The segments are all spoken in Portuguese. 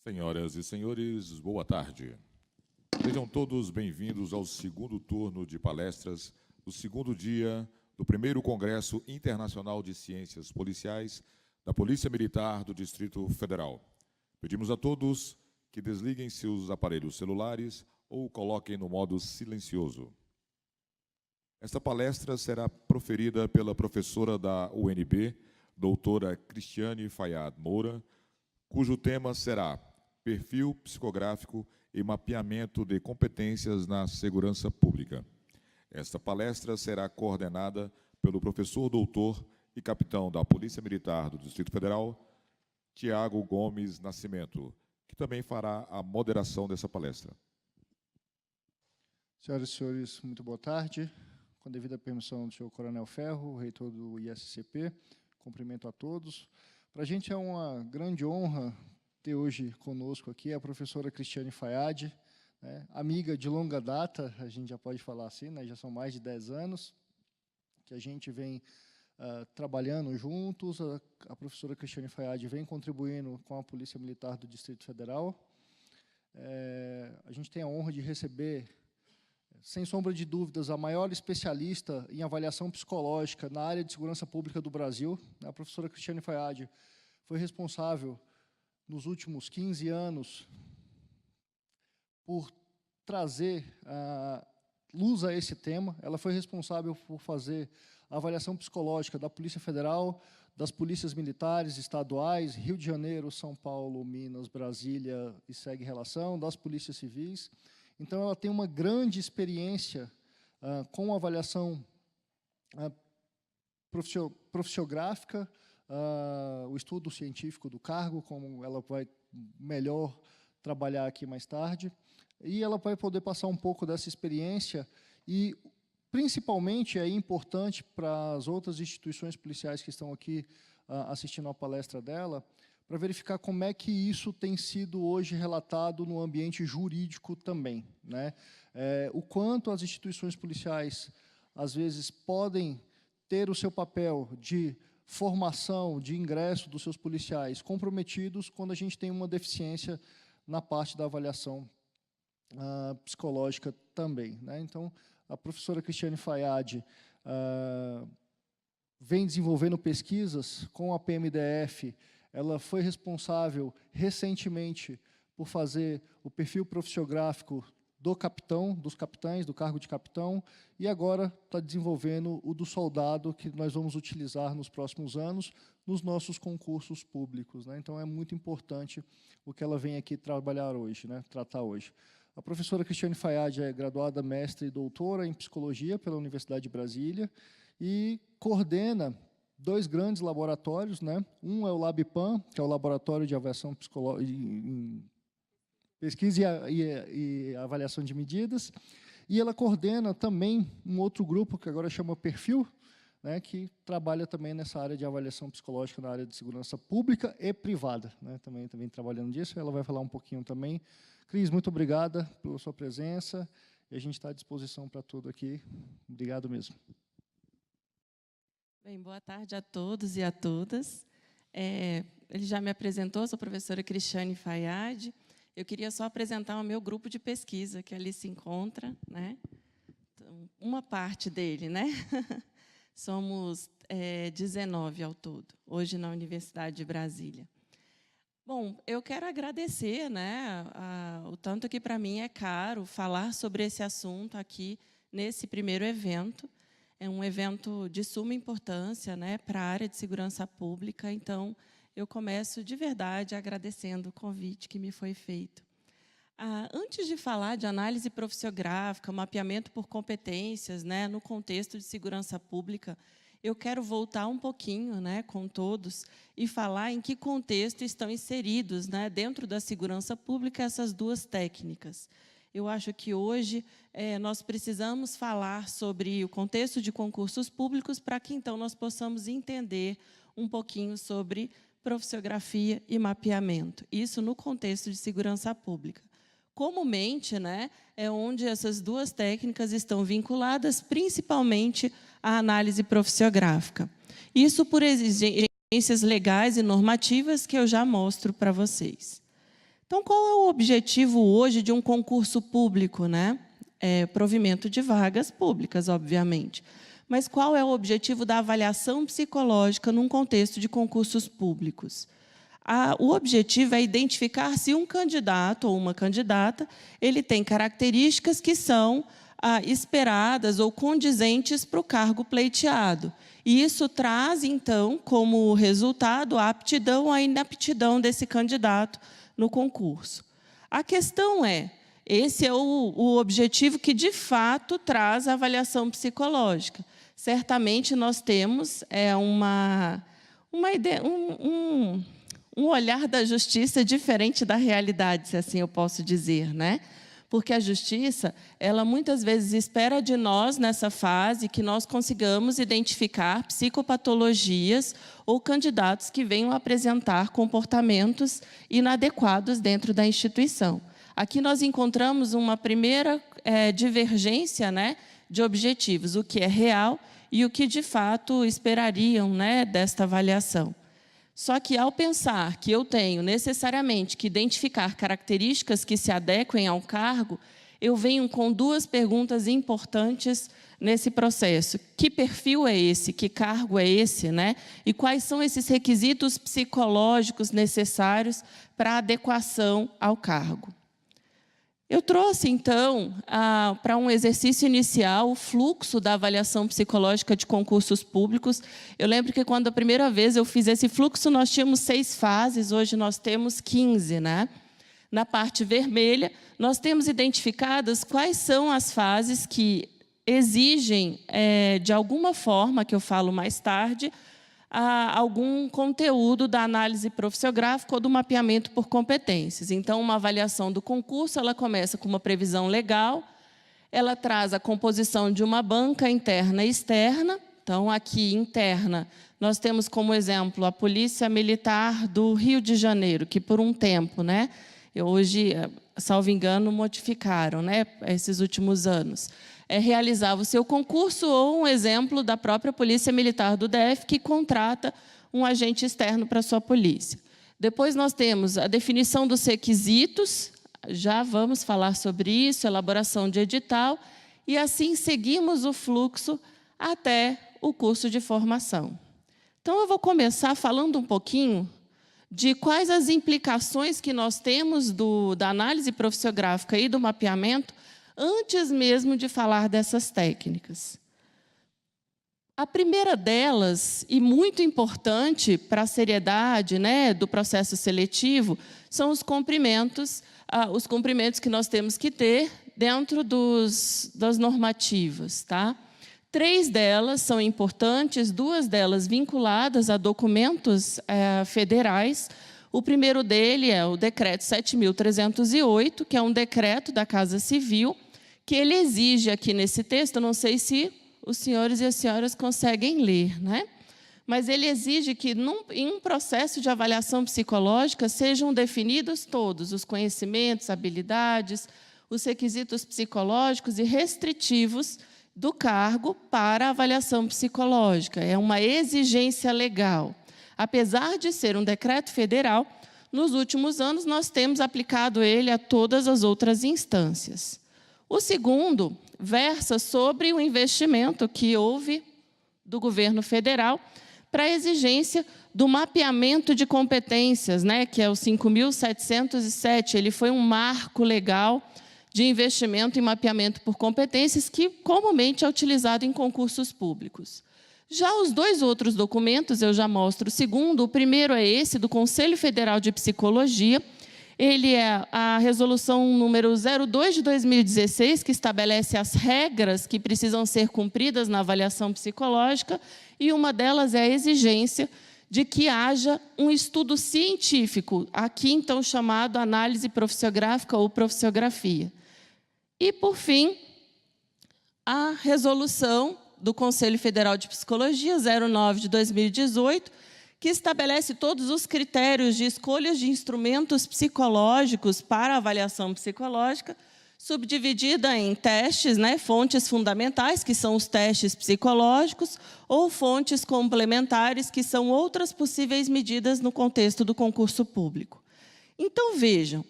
Senhoras e senhores, boa tarde. Sejam todos bem-vindos ao segundo turno de palestras do segundo dia do primeiro Congresso Internacional de Ciências Policiais da Polícia Militar do Distrito Federal. Pedimos a todos que desliguem seus aparelhos celulares ou coloquem no modo silencioso. Esta palestra será proferida pela professora da UNB, doutora Cristiane Fayad Moura, cujo tema será Perfil Psicográfico e Mapeamento de Competências na Segurança Pública. Esta palestra será coordenada pelo professor doutor e capitão da Polícia Militar do Distrito Federal, Tiago Gomes Nascimento, que também fará a moderação dessa palestra. Senhoras e senhores, muito boa tarde. Com a devida permissão do senhor Coronel Ferro, reitor do ISCP, cumprimento a todos. Para a gente é uma grande honra ter hoje conosco aqui a professora Cristiane Fayad, né, amiga de longa data, a gente já pode falar assim, né, já são mais de 10 anos que a gente vem trabalhando juntos. A professora Cristiane Fayad vem contribuindo com a Polícia Militar do Distrito Federal. A gente tem a honra de receber, sem sombra de dúvidas, a maior especialista em avaliação psicológica na área de segurança pública do Brasil. A professora Cristiane Fayad foi responsável, nos últimos 15 anos, por trazer luz a esse tema. Ela foi responsável por fazer a avaliação psicológica da Polícia Federal, das polícias militares estaduais, Rio de Janeiro, São Paulo, Minas, Brasília e segue relação, das polícias civis. Então, ela tem uma grande experiência com avaliação profissiográfica, o estudo científico do cargo, como ela vai melhor trabalhar aqui mais tarde, e ela vai poder passar um pouco dessa experiência e, principalmente, é importante para as outras instituições policiais que estão aqui assistindo à palestra dela, para verificar como é que isso tem sido hoje relatado no ambiente jurídico também, né? O quanto as instituições policiais, às vezes, podem ter o seu papel de formação, de ingresso dos seus policiais comprometidos quando a gente tem uma deficiência na parte da avaliação psicológica também, né? Então, a professora Cristiane Fayad vem desenvolvendo pesquisas com a PMDF. Ela foi responsável, recentemente, por fazer o perfil profissiográfico do capitão, dos capitães, do cargo de capitão, e agora está desenvolvendo o do soldado, que nós vamos utilizar nos próximos anos, nos nossos concursos públicos, né? Então, é muito importante o que ela vem aqui trabalhar hoje, né? Tratar hoje. A professora Cristiane Fayad é graduada mestre e doutora em psicologia pela Universidade de Brasília e coordena 2 grandes laboratórios, né? Um é o LabPAN, que é o Laboratório de Avaliação Psicológica, Pesquisa e Avaliação de Medidas, e ela coordena também um outro grupo, que agora chama Perfil, né, que trabalha também nessa área de avaliação psicológica na área de segurança pública e privada, né? Também trabalhando nisso, ela vai falar um pouquinho também. Cris, muito obrigada pela sua presença, e a gente está à disposição para tudo aqui. Obrigado mesmo. Bem, boa tarde a todos e a todas. Ele já me apresentou, sou a professora Cristiane Fayad. Eu queria só apresentar o meu grupo de pesquisa, que ali se encontra, né? Então, uma parte dele, né? Somos 19 ao todo, hoje na Universidade de Brasília. Bom, eu quero agradecer, né, o tanto que, para mim, é caro falar sobre esse assunto aqui, nesse primeiro evento. É um evento de suma importância, né, para a área de segurança pública, então, eu começo de verdade agradecendo o convite que me foi feito. Antes de falar de análise profissiográfica, mapeamento por competências, né, no contexto de segurança pública, eu quero voltar um pouquinho, né, com todos e falar em que contexto estão inseridos, né, dentro da segurança pública essas 2 técnicas. Eu acho que hoje nós precisamos falar sobre o contexto de concursos públicos para que, então, nós possamos entender um pouquinho sobre profissiografia e mapeamento. Isso no contexto de segurança pública. Comumente, né, é onde essas 2 técnicas estão vinculadas, principalmente à análise profissiográfica. Isso por exigências legais e normativas que eu já mostro para vocês. Então, qual é o objetivo hoje de um concurso público, né? Provimento de vagas públicas, obviamente. Mas qual é o objetivo da avaliação psicológica num contexto de concursos públicos? O objetivo é identificar se um candidato ou uma candidata ele tem características que são esperadas ou condizentes para o cargo pleiteado. E isso traz, então, como resultado, a aptidão ou a inaptidão desse candidato no concurso. A questão é, esse é o objetivo que, de fato, traz a avaliação psicológica. Certamente, nós temos uma ideia, um olhar da justiça diferente da realidade, se assim eu posso dizer, né? Porque a justiça, ela muitas vezes espera de nós, nessa fase, que nós consigamos identificar psicopatologias ou candidatos que venham apresentar comportamentos inadequados dentro da instituição. Aqui nós encontramos uma primeira divergência, né, de objetivos, o que é real e o que, de fato, esperariam, né, desta avaliação. Só que, ao pensar que eu tenho necessariamente que identificar características que se adequem ao cargo, eu venho com duas perguntas importantes nesse processo. Que perfil é esse? Que cargo é esse, né? E quais são esses requisitos psicológicos necessários para a adequação ao cargo? Eu trouxe, então, para um exercício inicial, o fluxo da avaliação psicológica de concursos públicos. Eu lembro que, quando a primeira vez eu fiz esse fluxo, nós tínhamos 6 fases, hoje nós temos 15, né? Na parte vermelha, nós temos identificadas quais são as fases que exigem, de alguma forma, que eu falo mais tarde, algum conteúdo da análise profissiográfica ou do mapeamento por competências. Então, uma avaliação do concurso, ela começa com uma previsão legal, ela traz a composição de uma banca interna e externa. Então, aqui, interna, nós temos como exemplo a Polícia Militar do Rio de Janeiro, que por um tempo, né, hoje, salvo engano, modificaram, né, esses últimos anos, realizava o seu concurso, ou um exemplo da própria Polícia Militar do DF, que contrata um agente externo para a sua polícia. Depois nós temos a definição dos requisitos, já vamos falar sobre isso, elaboração de edital, e assim seguimos o fluxo até o curso de formação. Então, eu vou começar falando um pouquinho de quais as implicações que nós temos da análise profissiográfica e do mapeamento, antes mesmo de falar dessas técnicas. A primeira delas, e muito importante para a seriedade, né, do processo seletivo, são os cumprimentos que nós temos que ter dentro das normativas. Tá? 3 delas são importantes, 2 delas vinculadas a documentos federais. O primeiro dele é o Decreto 7.308, que é um decreto da Casa Civil, que ele exige aqui nesse texto, não sei se os senhores e as senhoras conseguem ler, né? Mas ele exige que, em um processo de avaliação psicológica, sejam definidos todos os conhecimentos, habilidades, os requisitos psicológicos e restritivos do cargo para a avaliação psicológica. É uma exigência legal. Apesar de ser um decreto federal, nos últimos anos nós temos aplicado ele a todas as outras instâncias. O segundo versa sobre o investimento que houve do governo federal para a exigência do mapeamento de competências, né, que é o 5.707. Ele foi um marco legal de investimento em mapeamento por competências que comumente é utilizado em concursos públicos. Já os 2 outros documentos, eu já mostro o segundo. O primeiro é esse, do Conselho Federal de Psicologia. Ele é a resolução número 02 de 2016, que estabelece as regras que precisam ser cumpridas na avaliação psicológica, e uma delas é a exigência de que haja um estudo científico, aqui então chamado análise profissiográfica ou profissiografia. E, por fim, a resolução do Conselho Federal de Psicologia 09 de 2018, que estabelece todos os critérios de escolhas de instrumentos psicológicos para a avaliação psicológica, subdividida em testes, né, fontes fundamentais, que são os testes psicológicos, ou fontes complementares, que são outras possíveis medidas no contexto do concurso público. Então, vejam,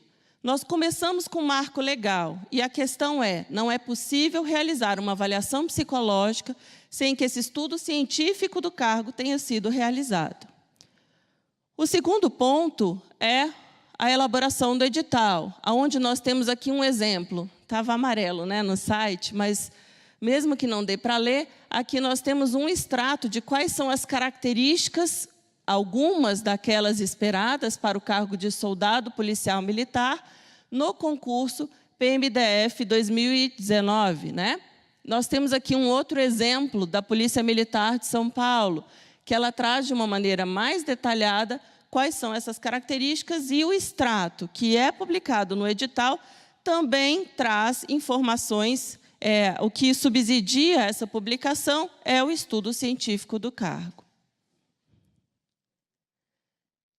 Nós começamos com um marco legal, e a questão é, não é possível realizar uma avaliação psicológica sem que esse estudo científico do cargo tenha sido realizado. O segundo ponto é a elaboração do edital, onde nós temos aqui um exemplo. Estava amarelo, né, no site, mas mesmo que não dê para ler, aqui nós temos um extrato de quais são as características, algumas daquelas esperadas para o cargo de soldado policial militar, no concurso PMDF 2019. Né? Nós temos aqui um outro exemplo da Polícia Militar de São Paulo, que ela traz de uma maneira mais detalhada quais são essas características, e o extrato, que é publicado no edital, também traz informações. O que subsidia essa publicação é o estudo científico do cargo.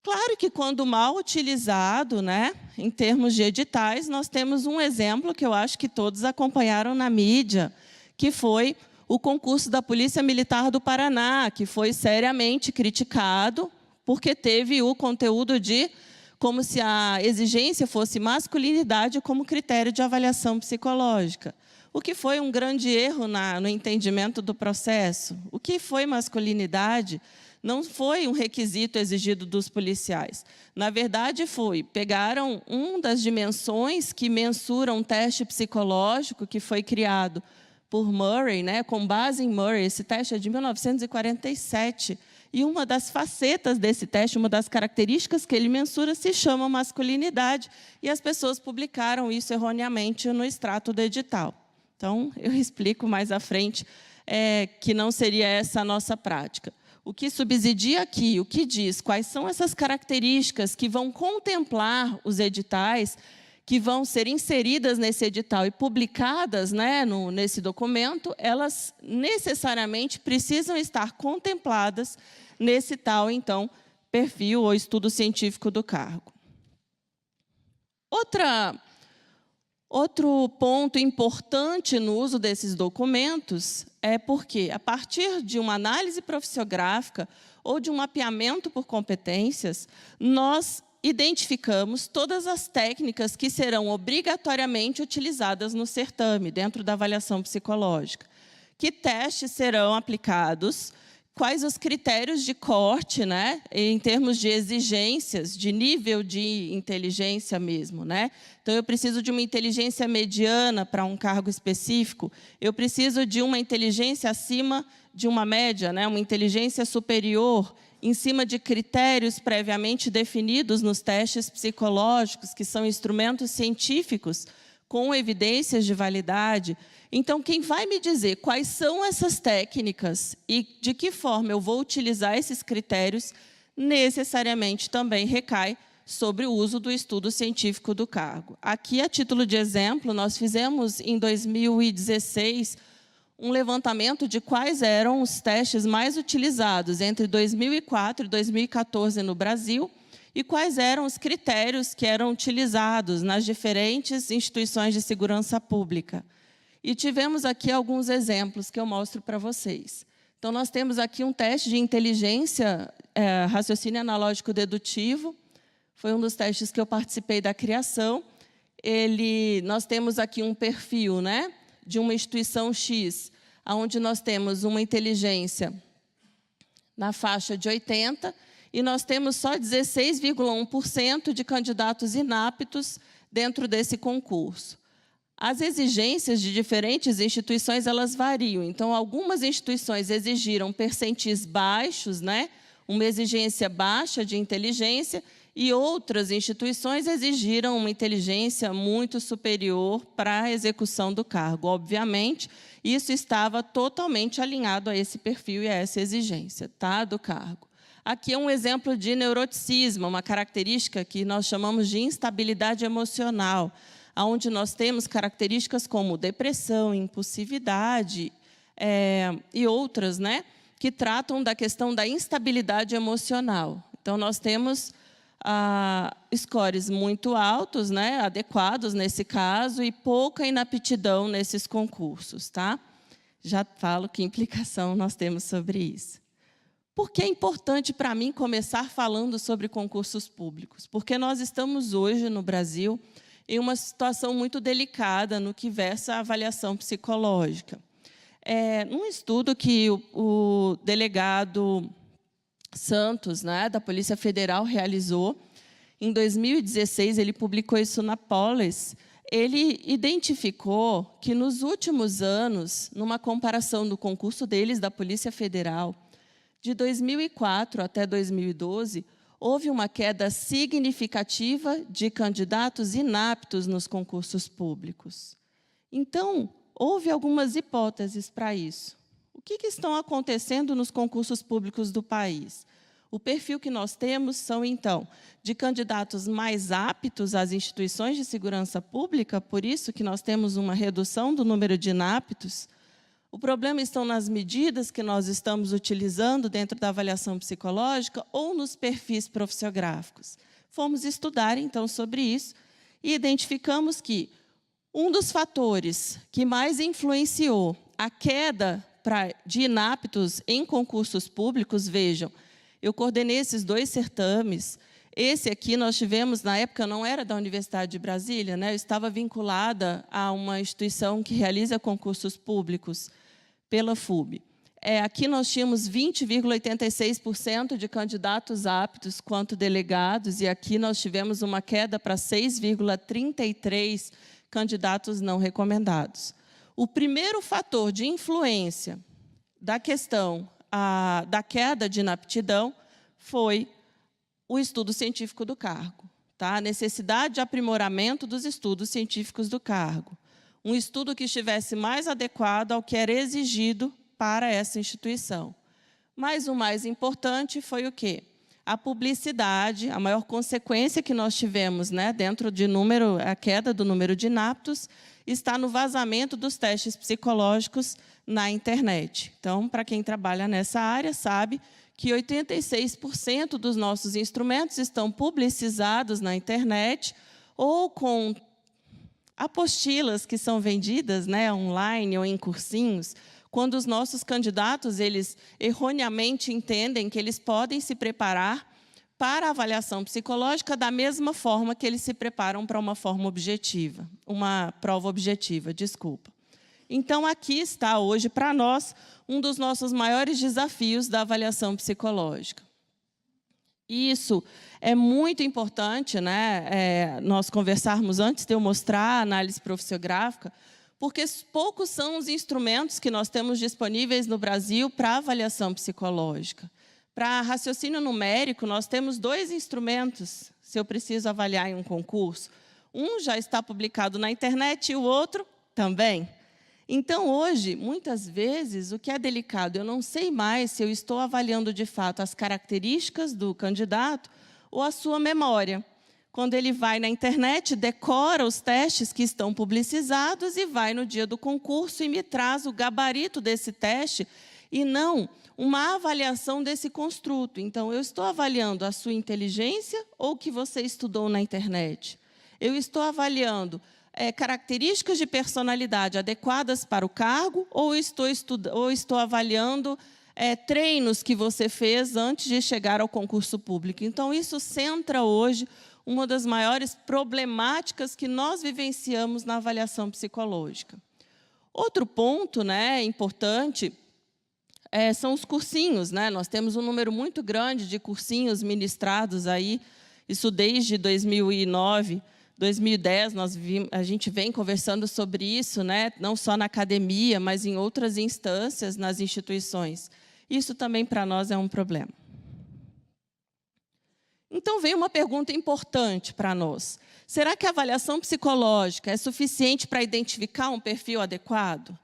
Claro que, quando mal utilizado, né, em termos de editais, nós temos um exemplo que eu acho que todos acompanharam na mídia, que foi o concurso da Polícia Militar do Paraná, que foi seriamente criticado, porque teve o conteúdo de como se a exigência fosse masculinidade como critério de avaliação psicológica, o que foi um grande erro no entendimento do processo. O que foi masculinidade não foi um requisito exigido dos policiais. Na verdade, pegaram uma das dimensões que mensuram um teste psicológico que foi criado por Murray, né, com base em Murray. Esse teste é de 1947, e uma das facetas desse teste, uma das características que ele mensura, se chama masculinidade, e as pessoas publicaram isso erroneamente no extrato do edital. Então, eu explico mais à frente que não seria essa a nossa prática. O que subsidia aqui, o que diz quais são essas características que vão contemplar os editais, que vão ser inseridas nesse edital e publicadas, né, nesse documento, elas necessariamente precisam estar contempladas nesse tal, então, perfil ou estudo científico do cargo. Outro ponto importante no uso desses documentos é porque, a partir de uma análise profissiográfica ou de um mapeamento por competências, nós identificamos todas as técnicas que serão obrigatoriamente utilizadas no certame, dentro da avaliação psicológica. Que testes serão aplicados, quais os critérios de corte, né, em termos de exigências, de nível de inteligência mesmo. Né? Então, eu preciso de uma inteligência mediana para um cargo específico, eu preciso de uma inteligência acima de uma média, né, uma inteligência superior, em cima de critérios previamente definidos nos testes psicológicos, que são instrumentos científicos com evidências de validade. Então, quem vai me dizer quais são essas técnicas e de que forma eu vou utilizar esses critérios, necessariamente também recai sobre o uso do estudo científico do cargo. Aqui, a título de exemplo, nós fizemos, em 2016, um levantamento de quais eram os testes mais utilizados entre 2004 e 2014 no Brasil e quais eram os critérios que eram utilizados nas diferentes instituições de segurança pública. E tivemos aqui alguns exemplos que eu mostro para vocês. Então, nós temos aqui um teste de inteligência, raciocínio analógico dedutivo, foi um dos testes que eu participei da criação. Nós temos aqui um perfil, né, de uma instituição X, onde nós temos uma inteligência na faixa de 80, e nós temos só 16,1% de candidatos inaptos dentro desse concurso. As exigências de diferentes instituições, elas variam. Então, algumas instituições exigiram percentis baixos, né, uma exigência baixa de inteligência, e outras instituições exigiram uma inteligência muito superior para a execução do cargo. Obviamente, isso estava totalmente alinhado a esse perfil e a essa exigência, tá, do cargo. Aqui é um exemplo de neuroticismo, uma característica que nós chamamos de instabilidade emocional, onde nós temos características como depressão, impulsividade e outras, né, que tratam da questão da instabilidade emocional. Então, nós temos scores muito altos, né, adequados nesse caso, e pouca inaptidão nesses concursos. Tá? Já falo que implicação nós temos sobre isso. Por que é importante para mim começar falando sobre concursos públicos? Porque nós estamos hoje no Brasil em uma situação muito delicada no que versa a avaliação psicológica. Num estudo que o delegado Santos, né, da Polícia Federal, realizou, em 2016, ele publicou isso na Polis, ele identificou que, nos últimos anos, numa comparação do concurso deles, da Polícia Federal, de 2004 até 2012, houve uma queda significativa de candidatos inaptos nos concursos públicos. Então, houve algumas hipóteses para isso. O que estão acontecendo nos concursos públicos do país? O perfil que nós temos são, então, de candidatos mais aptos às instituições de segurança pública, por isso que nós temos uma redução do número de inaptos. O problema estão nas medidas que nós estamos utilizando dentro da avaliação psicológica ou nos perfis profissiográficos. Fomos estudar, então, sobre isso e identificamos que um dos fatores que mais influenciou a queda de inaptos em concursos públicos, vejam, eu coordenei esses 2 certames. Esse aqui nós tivemos, na época, não era da Universidade de Brasília, né? Eu estava vinculada a uma instituição que realiza concursos públicos pela FUB. Aqui nós tínhamos 20,86% de candidatos aptos quanto delegados, e aqui nós tivemos uma queda para 6,33% candidatos não recomendados. O primeiro fator de influência da questão da queda de inaptidão foi o estudo científico do cargo, tá? A necessidade de aprimoramento dos estudos científicos do cargo. Um estudo que estivesse mais adequado ao que era exigido para essa instituição. Mas o mais importante foi o quê? A publicidade, a maior consequência que nós tivemos, né, dentro de a queda do número de inaptos, está no vazamento dos testes psicológicos na internet. Então, para quem trabalha nessa área, sabe que 86% dos nossos instrumentos estão publicizados na internet ou com apostilas que são vendidas, né, online ou em cursinhos, quando os nossos candidatos, eles erroneamente entendem que eles podem se preparar para a avaliação psicológica da mesma forma que eles se preparam para uma prova objetiva, desculpa. Então, aqui está hoje, para nós, um dos nossos maiores desafios da avaliação psicológica. Isso é muito importante, né, nós conversarmos antes de eu mostrar a análise profissiográfica, porque poucos são os instrumentos que nós temos disponíveis no Brasil para avaliação psicológica. Para raciocínio numérico, nós temos 2 instrumentos, se eu preciso avaliar em um concurso. Um já está publicado na internet e o outro também. Então, hoje, muitas vezes, o que é delicado, eu não sei mais se eu estou avaliando, de fato, as características do candidato ou a sua memória. Quando ele vai na internet, decora os testes que estão publicizados e vai no dia do concurso e me traz o gabarito desse teste e não uma avaliação desse construto. Então, eu estou avaliando a sua inteligência ou o que você estudou na internet? Eu estou avaliando características de personalidade adequadas para o cargo ou estou avaliando treinos que você fez antes de chegar ao concurso público? Então, isso centra hoje uma das maiores problemáticas que nós vivenciamos na avaliação psicológica. Outro ponto, né, importante são os cursinhos, né? Nós temos um número muito grande de cursinhos ministrados aí, isso desde 2009, 2010, a gente vem conversando sobre isso, né? Não só na academia, mas em outras instâncias, nas instituições. Isso também, para nós, é um problema. Então, vem uma pergunta importante para nós. Será que a avaliação psicológica é suficiente para identificar um perfil adequado?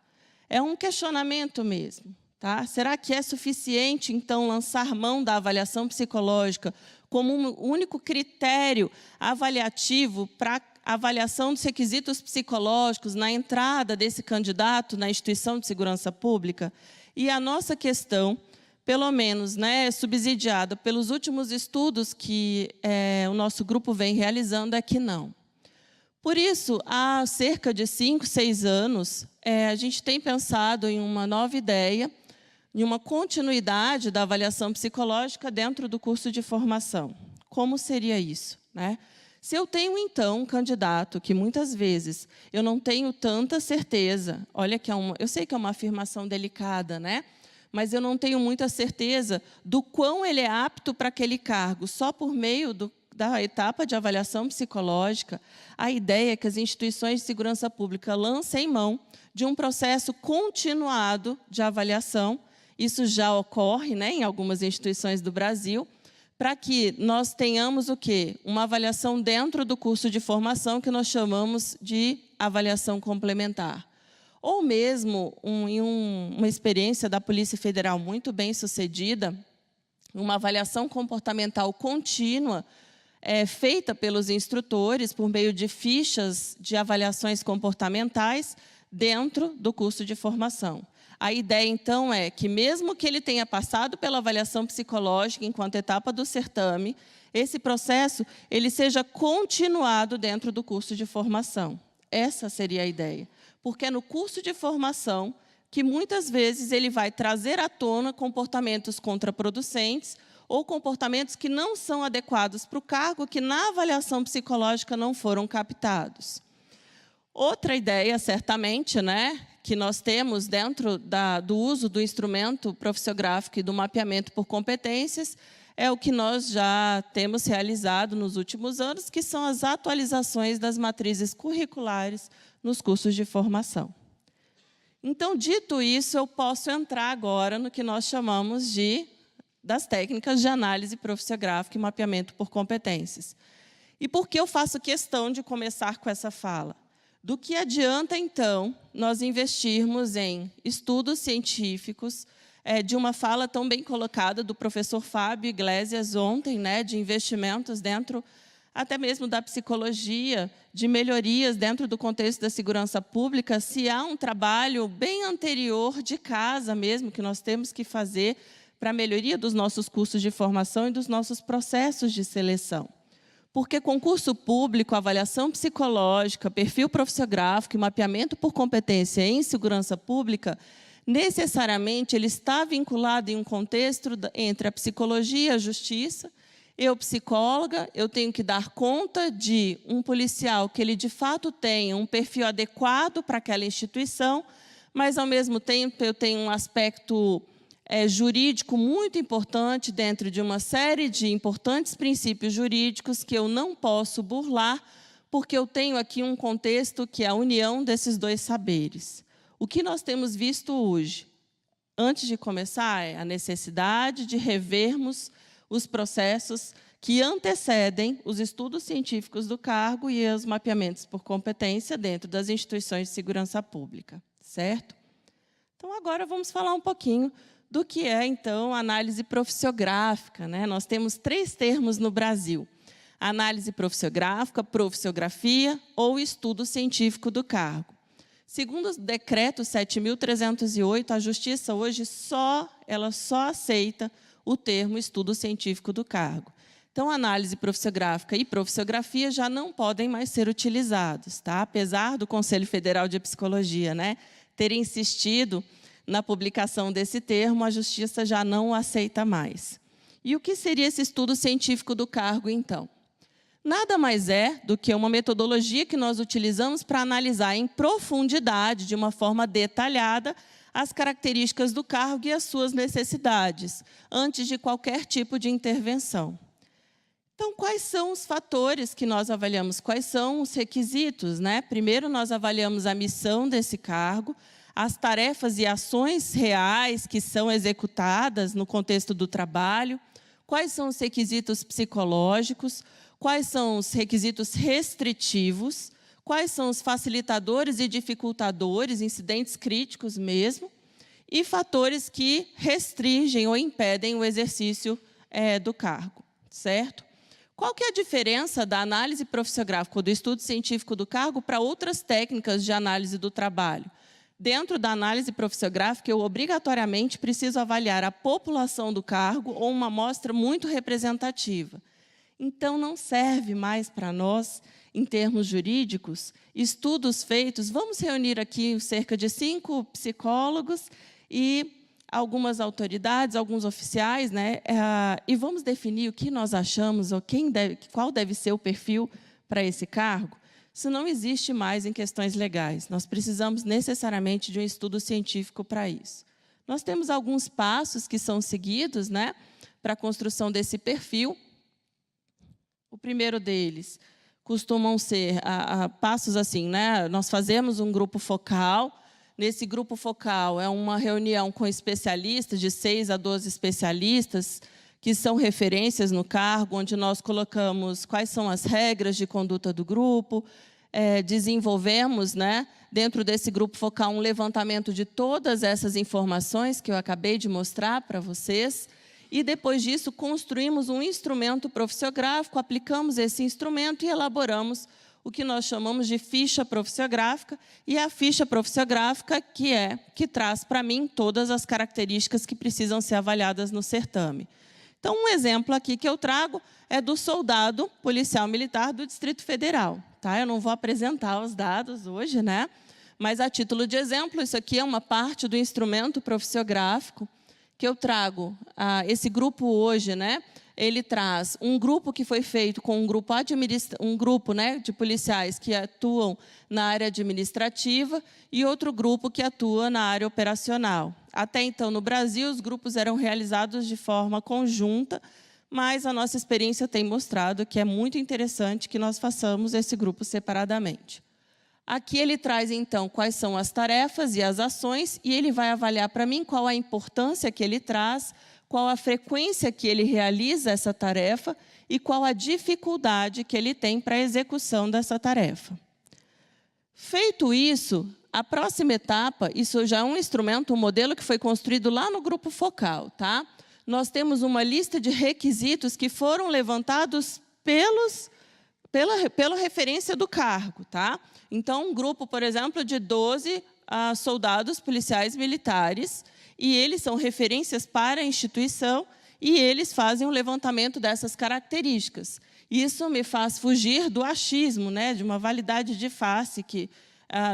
É um questionamento mesmo. Tá? Será que é suficiente, então, lançar mão da avaliação psicológica como um único critério avaliativo para a avaliação dos requisitos psicológicos na entrada desse candidato na instituição de segurança pública? E a nossa questão, pelo menos, né, subsidiada pelos últimos estudos que o nosso grupo vem realizando, é que não. Por isso, há cerca de 5, 6 anos, a gente tem pensado em uma nova ideia, em uma continuidade da avaliação psicológica dentro do curso de formação. Como seria isso, né? Se eu tenho, então, um candidato que, muitas vezes, eu não tenho tanta certeza, olha que eu sei que é uma afirmação delicada, né? Mas eu não tenho muita certeza do quão ele é apto para aquele cargo, só por meio da etapa de avaliação psicológica. A ideia é que as instituições de segurança pública lancem mão de um processo continuado de avaliação. Isso já ocorre, né, em algumas instituições do Brasil, para que nós tenhamos o quê? Uma avaliação dentro do curso de formação que nós chamamos de avaliação complementar. Ou mesmo, em uma experiência da Polícia Federal muito bem sucedida, uma avaliação comportamental contínua, feita pelos instrutores por meio de fichas de avaliações comportamentais dentro do curso de formação. A ideia, então, é que, mesmo que ele tenha passado pela avaliação psicológica enquanto etapa do certame, esse processo ele seja continuado dentro do curso de formação. Essa seria a ideia. Porque é no curso de formação que, muitas vezes, ele vai trazer à tona comportamentos contraproducentes ou comportamentos que não são adequados para o cargo, que na avaliação psicológica não foram captados. Outra ideia, certamente, né, que nós temos dentro do uso do instrumento profissiográfico e do mapeamento por competências é o que nós já temos realizado nos últimos anos, que são as atualizações das matrizes curriculares nos cursos de formação. Então, dito isso, eu posso entrar agora no que nós chamamos das técnicas de análise profissiográfica e mapeamento por competências. E por que eu faço questão de começar com essa fala? Do que adianta, então, nós investirmos em estudos científicos, de uma fala tão bem colocada do professor Fábio Iglesias ontem, né, de investimentos dentro até mesmo da psicologia, de melhorias dentro do contexto da segurança pública, se há um trabalho bem anterior de casa mesmo, que nós temos que fazer para a melhoria dos nossos cursos de formação e dos nossos processos de seleção. Porque concurso público, avaliação psicológica, perfil profissiográfico e mapeamento por competência em segurança pública, necessariamente ele está vinculado em um contexto entre a psicologia e a justiça. Eu, psicóloga, eu tenho que dar conta de um policial que ele, de fato, tenha um perfil adequado para aquela instituição, mas, ao mesmo tempo, eu tenho um aspecto jurídico muito importante dentro de uma série de importantes princípios jurídicos que eu não posso burlar, porque eu tenho aqui um contexto que é a união desses dois saberes. O que nós temos visto hoje, antes de começar, é a necessidade de revermos os processos que antecedem os estudos científicos do cargo e os mapeamentos por competência dentro das instituições de segurança pública, certo? Então, agora vamos falar um pouquinho do que é, então, a análise profissiográfica, né? Nós temos 3 termos no Brasil: análise profissiográfica, profissiografia ou estudo científico do cargo. Segundo o decreto 7.308, a Justiça hoje só aceita o termo estudo científico do cargo. Então, análise profissiográfica e profissiografia já não podem mais ser utilizados, tá? Apesar do Conselho Federal de Psicologia, né, ter insistido na publicação desse termo, a Justiça já não o aceita mais. E o que seria esse estudo científico do cargo, então? Nada mais é do que uma metodologia que nós utilizamos para analisar em profundidade, de uma forma detalhada, as características do cargo e as suas necessidades, antes de qualquer tipo de intervenção. Então, quais são os fatores que nós avaliamos? Quais são os requisitos, né? Primeiro, nós avaliamos a missão desse cargo, as tarefas e ações reais que são executadas no contexto do trabalho, quais são os requisitos psicológicos, quais são os requisitos restritivos, quais são os facilitadores e dificultadores, incidentes críticos mesmo, e fatores que restringem ou impedem o exercício do cargo, certo? Qual que é a diferença da análise profissiográfica ou do estudo científico do cargo para outras técnicas de análise do trabalho? Dentro da análise profissiográfica, eu obrigatoriamente preciso avaliar a população do cargo ou uma amostra muito representativa. Então, não serve mais para nós, em termos jurídicos, estudos feitos. Vamos reunir aqui cerca de 5 psicólogos e algumas autoridades, alguns oficiais, né? E vamos definir o que nós achamos, ou qual deve ser o perfil para esse cargo, isso não existe mais em questões legais. Nós precisamos necessariamente de um estudo científico para isso. Nós temos alguns passos que são seguidos, né, para a construção desse perfil. O primeiro deles costumam ser passos assim, né? Nós fazemos um grupo focal. Nesse grupo focal é uma reunião com especialistas, de 6 a 12 especialistas, que são referências no cargo, onde nós colocamos quais são as regras de conduta do grupo, desenvolvemos, né, dentro desse grupo focal, um levantamento de todas essas informações que eu acabei de mostrar para vocês, e, depois disso, construímos um instrumento profissiográfico, aplicamos esse instrumento e elaboramos o que nós chamamos de ficha profissiográfica, e a ficha profissiográfica que traz para mim todas as características que precisam ser avaliadas no certame. Então, um exemplo aqui que eu trago é do soldado policial militar do Distrito Federal. Tá? Eu não vou apresentar os dados hoje, né? Mas, a título de exemplo, isso aqui é uma parte do instrumento profissiográfico que eu trago. Esse grupo hoje, né, ele traz um grupo que foi feito com um grupo né, de policiais que atuam na área administrativa e outro grupo que atua na área operacional. Até então, no Brasil, os grupos eram realizados de forma conjunta, mas a nossa experiência tem mostrado que é muito interessante que nós façamos esse grupo separadamente. Aqui ele traz, então, quais são as tarefas e as ações, e ele vai avaliar para mim qual a importância que ele traz, qual a frequência que ele realiza essa tarefa e qual a dificuldade que ele tem para a execução dessa tarefa. Feito isso, a próxima etapa, isso já é um instrumento, um modelo que foi construído lá no grupo focal, tá? Nós temos uma lista de requisitos que foram levantados pela referência do cargo, tá? Então, um grupo, por exemplo, de 12 soldados policiais militares, e eles são referências para a instituição, e eles fazem um levantamento dessas características. Isso me faz fugir do achismo, né, de uma validade de face que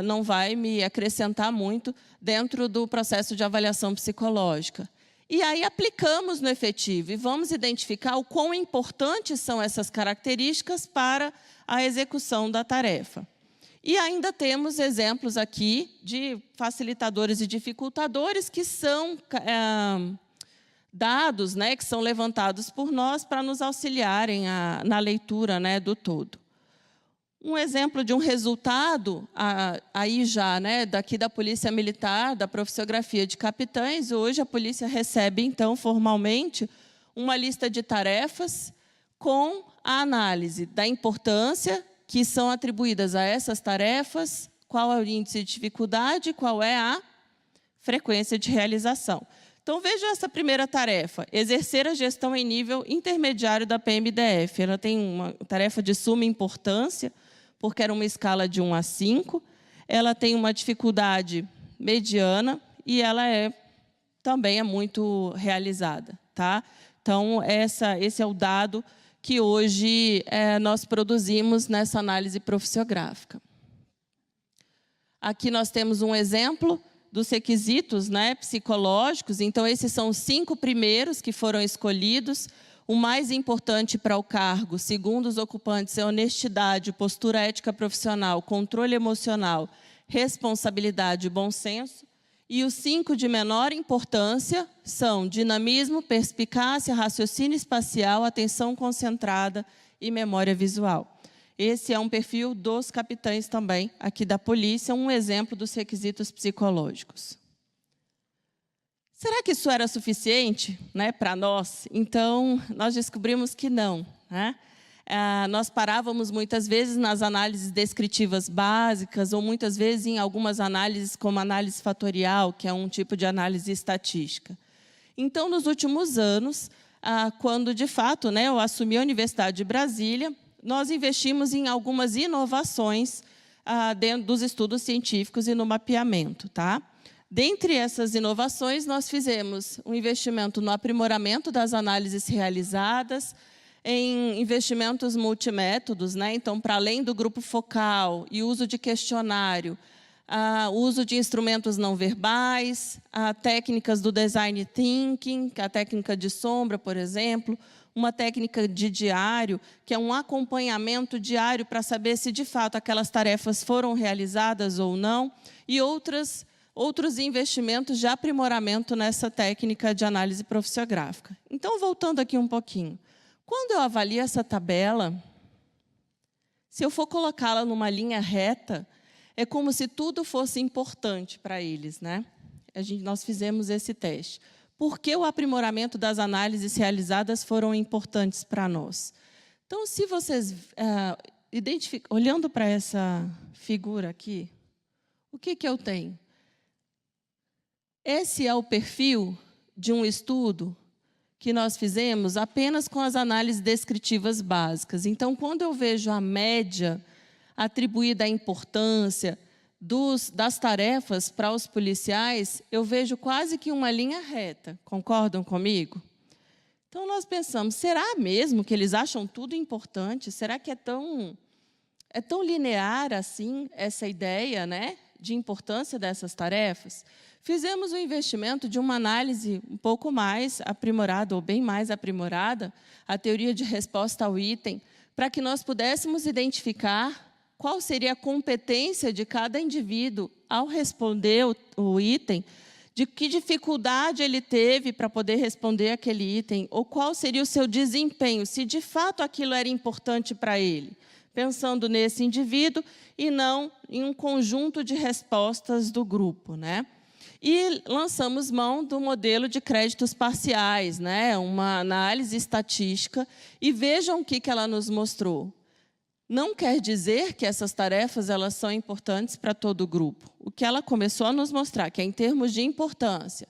não vai me acrescentar muito dentro do processo de avaliação psicológica. E aí aplicamos no efetivo e vamos identificar o quão importantes são essas características para a execução da tarefa. E ainda temos exemplos aqui de facilitadores e dificultadores que são dados, né, que são levantados por nós para nos auxiliarem na leitura, né, do todo. Um exemplo de um resultado, aí já, né, daqui da Polícia Militar, da profissiografia de capitães, hoje a polícia recebe, então, formalmente, uma lista de tarefas com a análise da importância que são atribuídas a essas tarefas, qual é o índice de dificuldade, qual é a frequência de realização. Então, veja essa primeira tarefa, exercer a gestão em nível intermediário da PMDF. Ela tem uma tarefa de suma importância, porque era uma escala de 1 a 5. Ela tem uma dificuldade mediana e ela também é muito realizada. Tá? Então, esse é o dado que hoje nós produzimos nessa análise profissiográfica. Aqui nós temos um exemplo dos requisitos, né, psicológicos. Então, esses são os 5 primeiros que foram escolhidos. O mais importante para o cargo, segundo os ocupantes, é honestidade, postura ética profissional, controle emocional, responsabilidade e bom senso. E os 5 de menor importância são dinamismo, perspicácia, raciocínio espacial, atenção concentrada e memória visual. Esse é um perfil dos capitães também, aqui da polícia, um exemplo dos requisitos psicológicos. Será que isso era suficiente, né, para nós? Então, nós descobrimos que não. Né? Nós parávamos muitas vezes nas análises descritivas básicas, ou muitas vezes em algumas análises, como análise fatorial, que é um tipo de análise estatística. Então, nos últimos anos, quando, de fato, né, eu assumi a Universidade de Brasília, nós investimos em algumas inovações dentro dos estudos científicos e no mapeamento. Tá? Dentre essas inovações, nós fizemos um investimento no aprimoramento das análises realizadas, em investimentos multimétodos, né? Então, para além do grupo focal e uso de questionário, uso de instrumentos não verbais, técnicas do design thinking, a técnica de sombra, por exemplo, uma técnica de diário, que é um acompanhamento diário para saber se, de fato, aquelas tarefas foram realizadas ou não, e outros investimentos de aprimoramento nessa técnica de análise profissiográfica. Então, voltando aqui um pouquinho. Quando eu avalio essa tabela, se eu for colocá-la numa linha reta, é como se tudo fosse importante para eles, né? Nós fizemos esse teste. Por que o aprimoramento das análises realizadas foram importantes para nós? Então, se vocês olhando para essa figura aqui, o que eu tenho? Esse é o perfil de um estudo que nós fizemos apenas com as análises descritivas básicas. Então, quando eu vejo a média atribuída à importância das tarefas para os policiais, eu vejo quase que uma linha reta. Concordam comigo? Então, nós pensamos, será mesmo que eles acham tudo importante? Será que é tão linear assim essa ideia, né, de importância dessas tarefas? Fizemos um investimento de uma análise um pouco mais aprimorada, ou bem mais aprimorada, a teoria de resposta ao item, para que nós pudéssemos identificar qual seria a competência de cada indivíduo ao responder o item, de que dificuldade ele teve para poder responder aquele item, ou qual seria o seu desempenho, se de fato aquilo era importante para ele, pensando nesse indivíduo e não em um conjunto de respostas do grupo, né? E lançamos mão do modelo de créditos parciais, né? Uma análise estatística, e vejam o que ela nos mostrou. Não quer dizer que essas tarefas elas são importantes para todo o grupo. O que ela começou a nos mostrar, que é em termos de importância,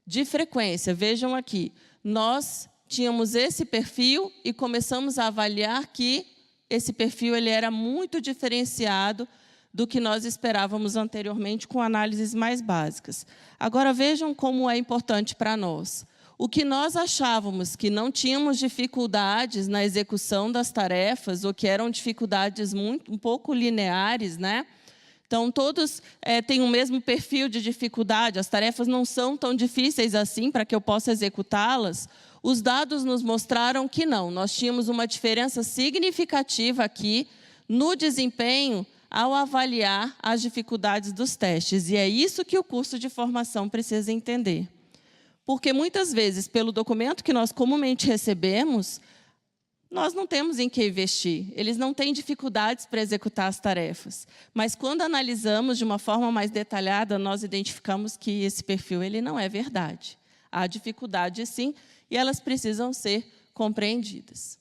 de frequência, vejam aqui, nós tínhamos esse perfil e começamos a avaliar que esse perfil ele era muito diferenciado do que nós esperávamos anteriormente com análises mais básicas. Agora, vejam como é importante para nós. O que nós achávamos que não tínhamos dificuldades na execução das tarefas, ou que eram dificuldades um pouco lineares, né? Então, todos têm o mesmo perfil de dificuldade, as tarefas não são tão difíceis assim para que eu possa executá-las. Os dados nos mostraram que não, nós tínhamos uma diferença significativa aqui no desempenho ao avaliar as dificuldades dos testes. E é isso que o curso de formação precisa entender. Porque, muitas vezes, pelo documento que nós comumente recebemos, nós não temos em que investir. Eles não têm dificuldades para executar as tarefas. Mas, quando analisamos de uma forma mais detalhada, nós identificamos que esse perfil ele não é verdade. Há dificuldade, sim, e elas precisam ser compreendidas.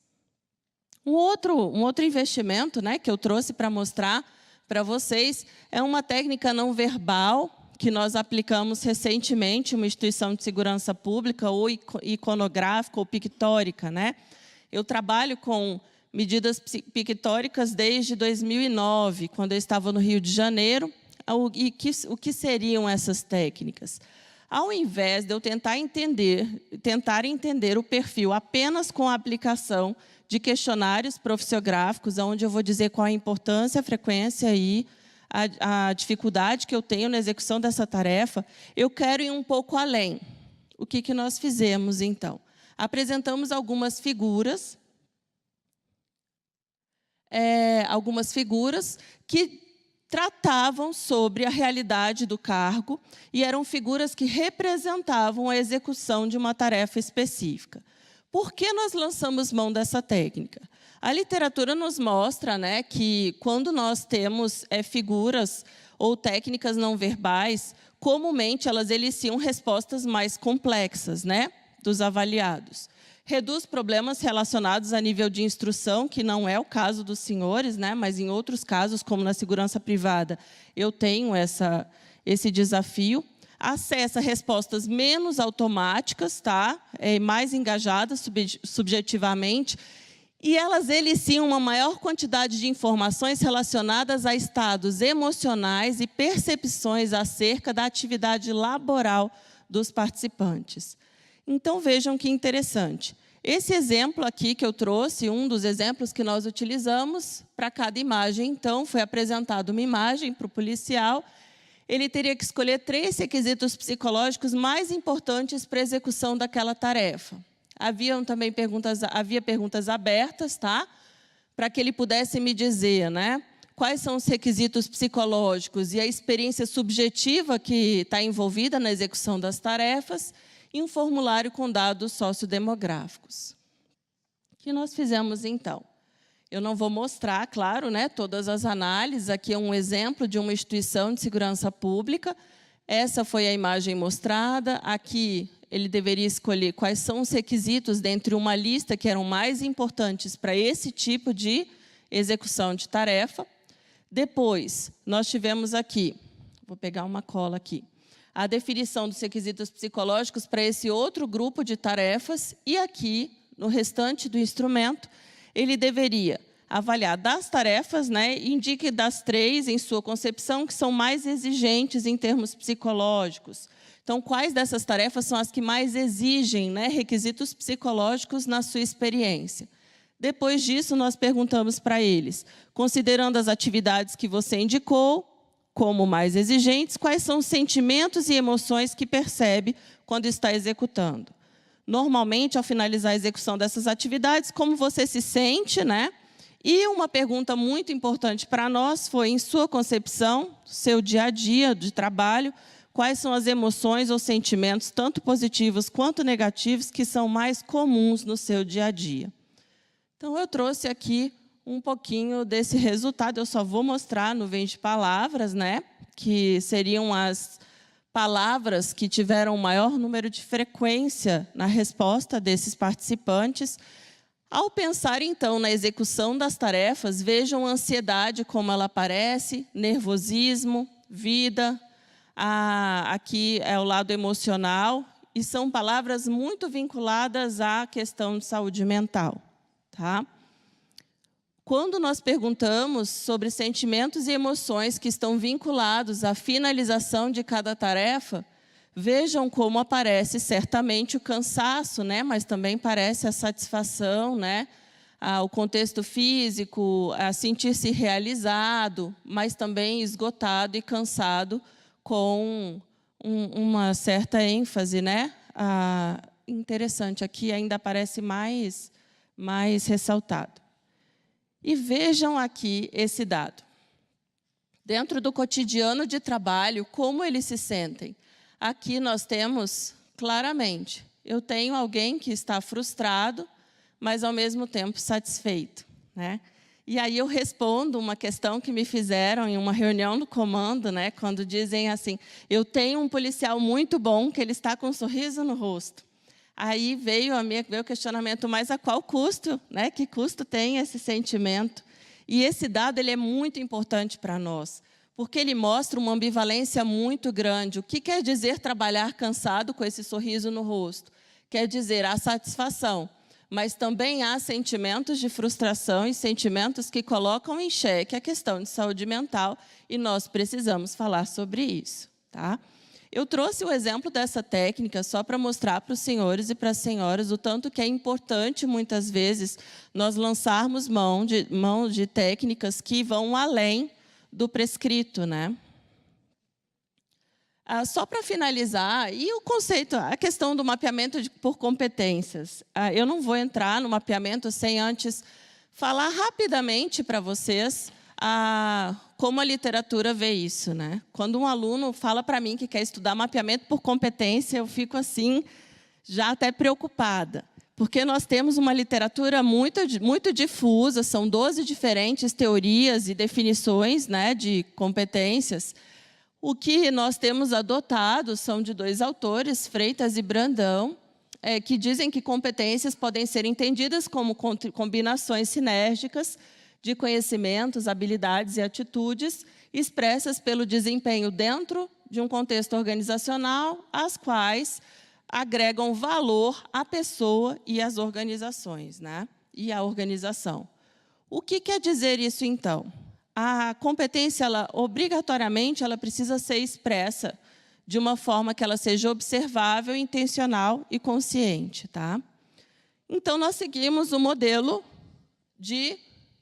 Um outro investimento, né, que eu trouxe para mostrar para vocês é uma técnica não verbal que nós aplicamos recentemente, uma instituição de segurança pública, ou iconográfica, ou pictórica, né? Eu trabalho com medidas pictóricas desde 2009, quando eu estava no Rio de Janeiro. O que seriam essas técnicas? Ao invés de eu tentar entender o perfil apenas com a aplicação de questionários profissiográficos, onde eu vou dizer qual a importância, a frequência e a dificuldade que eu tenho na execução dessa tarefa, eu quero ir um pouco além. O que nós fizemos, então? Apresentamos algumas figuras que tratavam sobre a realidade do cargo e eram figuras que representavam a execução de uma tarefa específica. Por que nós lançamos mão dessa técnica? A literatura nos mostra, né, que quando nós temos figuras ou técnicas não verbais, comumente elas eliciam respostas mais complexas, né, dos avaliados. Reduz problemas relacionados a nível de instrução, que não é o caso dos senhores, né, mas em outros casos, como na segurança privada, eu tenho esse desafio. Acessa respostas menos automáticas, tá? Mais engajadas subjetivamente, e elas eliciam uma maior quantidade de informações relacionadas a estados emocionais e percepções acerca da atividade laboral dos participantes. Então, vejam que interessante. Esse exemplo aqui que eu trouxe, um dos exemplos que nós utilizamos, para cada imagem, então, foi apresentada uma imagem para o policial. Ele teria que escolher 3 requisitos psicológicos mais importantes para a execução daquela tarefa. havia perguntas abertas, tá? Para que ele pudesse me dizer, né, quais são os requisitos psicológicos e a experiência subjetiva que está envolvida na execução das tarefas, e um formulário com dados sociodemográficos. O que nós fizemos, então? Eu não vou mostrar, claro, né, todas as análises. Aqui é um exemplo de uma instituição de segurança pública. Essa foi a imagem mostrada. Aqui ele deveria escolher quais são os requisitos dentre uma lista que eram mais importantes para esse tipo de execução de tarefa. Depois, nós tivemos aqui, vou pegar uma cola aqui, a definição dos requisitos psicológicos para esse outro grupo de tarefas, e aqui, no restante do instrumento, ele deveria avaliar das tarefas, né, indique das 3, em sua concepção, que são mais exigentes em termos psicológicos. Então, quais dessas tarefas são as que mais exigem, né, requisitos psicológicos na sua experiência? Depois disso, nós perguntamos para eles, considerando as atividades que você indicou como mais exigentes, quais são os sentimentos e emoções que percebe quando está executando. Normalmente, ao finalizar a execução dessas atividades, como você se sente, né? E uma pergunta muito importante para nós foi, em sua concepção, seu dia a dia de trabalho, quais são as emoções ou sentimentos, tanto positivos quanto negativos, que são mais comuns no seu dia a dia. Então, eu trouxe aqui um pouquinho desse resultado. Eu só vou mostrar nuvens de palavras, né, que seriam as palavras que tiveram o maior número de frequência na resposta desses participantes. Ao pensar, então, na execução das tarefas, vejam a ansiedade como ela aparece, nervosismo, vida, aqui é o lado emocional, e são palavras muito vinculadas à questão de saúde mental, tá? Quando nós perguntamos sobre sentimentos e emoções que estão vinculados à finalização de cada tarefa, vejam como aparece certamente o cansaço, né? Mas também parece a satisfação, né? O contexto físico, a sentir-se realizado, mas também esgotado e cansado, com uma certa ênfase, né? Interessante, aqui ainda aparece mais ressaltado. E vejam aqui esse dado. Dentro do cotidiano de trabalho, como eles se sentem? Aqui nós temos, claramente, eu tenho alguém que está frustrado, mas, ao mesmo tempo, satisfeito, né? E aí eu respondo uma questão que me fizeram em uma reunião do comando, né, quando dizem assim, eu tenho um policial muito bom, que ele está com um sorriso no rosto. Aí veio o questionamento, mas a qual custo? Né? Que custo tem esse sentimento? E esse dado ele é muito importante para nós, porque ele mostra uma ambivalência muito grande. O que quer dizer trabalhar cansado com esse sorriso no rosto? Quer dizer a satisfação, mas também há sentimentos de frustração e sentimentos que colocam em xeque a questão de saúde mental, e nós precisamos falar sobre isso, tá? Eu trouxe o exemplo dessa técnica só para mostrar para os senhores e para as senhoras o tanto que é importante, muitas vezes, nós lançarmos mão de técnicas que vão além do prescrito, né? Só para finalizar, e o conceito, a questão do mapeamento por competências. Eu não vou entrar no mapeamento sem antes falar rapidamente para vocês como a literatura vê isso, né? Quando um aluno fala para mim que quer estudar mapeamento por competência, eu fico assim, já até preocupada, porque nós temos uma literatura muito difusa, são 12 diferentes teorias e definições, né, de competências. O que nós temos adotado são de 2 autores, Freitas e Brandão, que dizem que competências podem ser entendidas como combinações sinérgicas de conhecimentos, habilidades e atitudes expressas pelo desempenho dentro de um contexto organizacional, as quais agregam valor à pessoa e às organizações, né? E à organização. O que quer dizer isso, então? A competência, obrigatoriamente, ela precisa ser expressa de uma forma que ela seja observável, intencional e consciente, tá? Então, nós seguimos o modelo de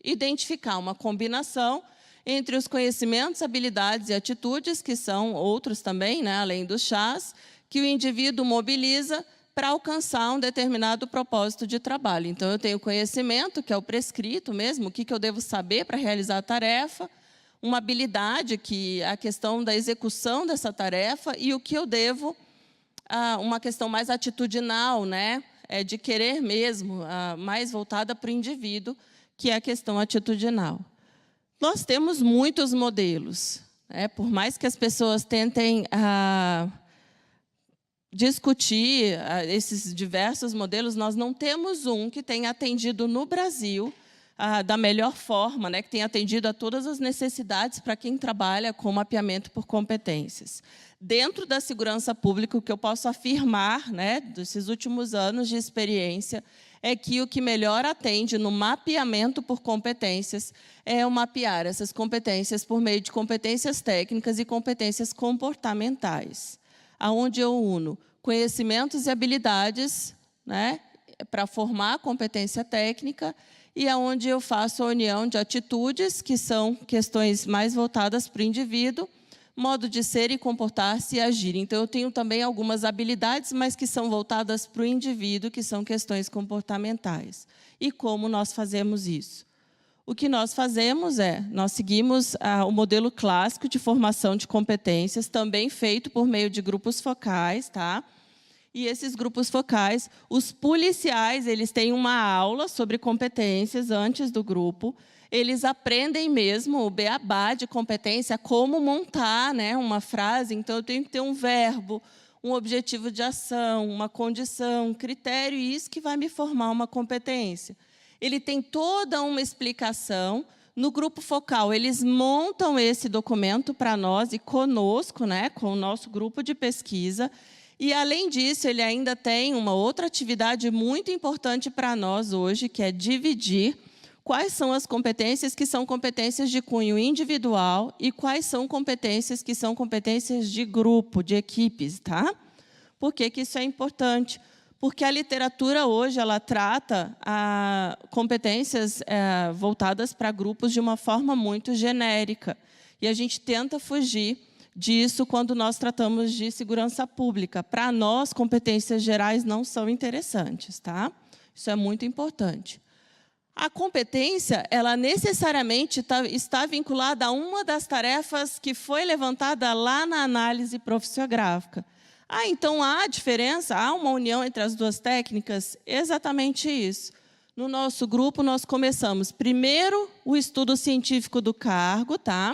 identificar uma combinação entre os conhecimentos, habilidades e atitudes, que são outros também, né, além dos chás, que o indivíduo mobiliza para alcançar um determinado propósito de trabalho. Então, eu tenho conhecimento, que é o prescrito mesmo, o que eu devo saber para realizar a tarefa, uma habilidade, que é a questão da execução dessa tarefa, e o que eu devo, uma questão mais atitudinal, né? De querer mesmo, mais voltada para o indivíduo, que é a questão atitudinal. Nós temos muitos modelos, né? Por mais que as pessoas tentem discutir esses diversos modelos, nós não temos um que tenha atendido no Brasil da melhor forma, né, que tenha atendido a todas as necessidades para quem trabalha com mapeamento por competências. Dentro da segurança pública, o que eu posso afirmar, né, desses últimos anos de experiência, é que o que melhor atende no mapeamento por competências é o mapear essas competências por meio de competências técnicas e competências comportamentais, aonde eu uno conhecimentos e habilidades, né, para formar a competência técnica, e aonde eu faço a união de atitudes, que são questões mais voltadas para o indivíduo, modo de ser e comportar-se e agir. Então, eu tenho também algumas habilidades, mas que são voltadas para o indivíduo, que são questões comportamentais. E como nós fazemos isso? O que nós fazemos nós seguimos o modelo clássico de formação de competências, também feito por meio de grupos focais, tá? E esses grupos focais, os policiais, eles têm uma aula sobre competências antes do grupo, eles aprendem mesmo o beabá de competência, como montar, né, uma frase. Então, eu tenho que ter um verbo, um objetivo de ação, uma condição, um critério, e isso que vai me formar uma competência. Ele tem toda uma explicação. No grupo focal, eles montam esse documento para nós e conosco, né, com o nosso grupo de pesquisa. E, além disso, ele ainda tem uma outra atividade muito importante para nós hoje, que é dividir quais são as competências que são competências de cunho individual e quais são competências que são competências de grupo, de equipes, tá? Por que isso é importante? Porque a literatura hoje ela trata competências voltadas para grupos de uma forma muito genérica. E a gente tenta fugir disso quando nós tratamos de segurança pública. Para nós, competências gerais não são interessantes, tá? Isso é muito importante. A competência, ela necessariamente está vinculada a uma das tarefas que foi levantada lá na análise profissiográfica. Então há diferença, há uma união entre as duas técnicas? Exatamente isso. No nosso grupo, nós começamos primeiro o estudo científico do cargo, tá?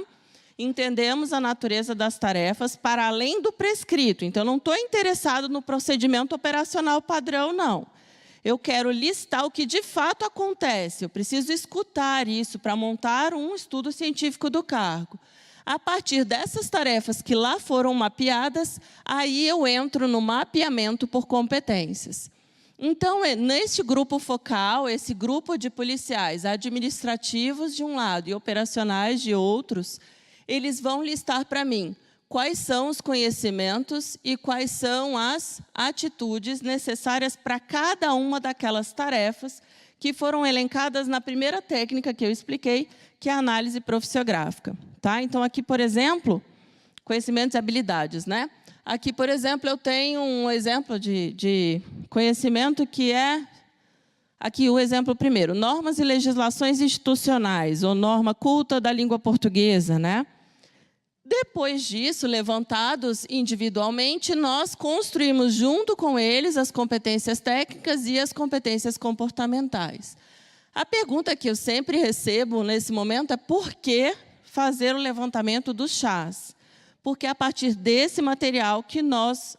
Entendemos a natureza das tarefas para além do prescrito. Então, não estou interessado no procedimento operacional padrão, não. Eu quero listar o que de fato acontece. Eu preciso escutar isso para montar um estudo científico do cargo. A partir dessas tarefas que lá foram mapeadas, aí eu entro no mapeamento por competências. Então, neste grupo focal, esse grupo de policiais administrativos de um lado e operacionais de outros, eles vão listar para mim quais são os conhecimentos e quais são as atitudes necessárias para cada uma daquelas tarefas que foram elencadas na primeira técnica que eu expliquei, que é a análise profissiográfica. Tá? Então, aqui, por exemplo, conhecimentos e habilidades, né? Aqui, por exemplo, eu tenho um exemplo de conhecimento que é... Aqui, o exemplo primeiro, normas e legislações institucionais, ou norma culta da língua portuguesa, né? Depois disso, levantados individualmente, nós construímos junto com eles as competências técnicas e as competências comportamentais. A pergunta que eu sempre recebo nesse momento é por que fazer o levantamento dos chás? Porque é a partir desse material que nós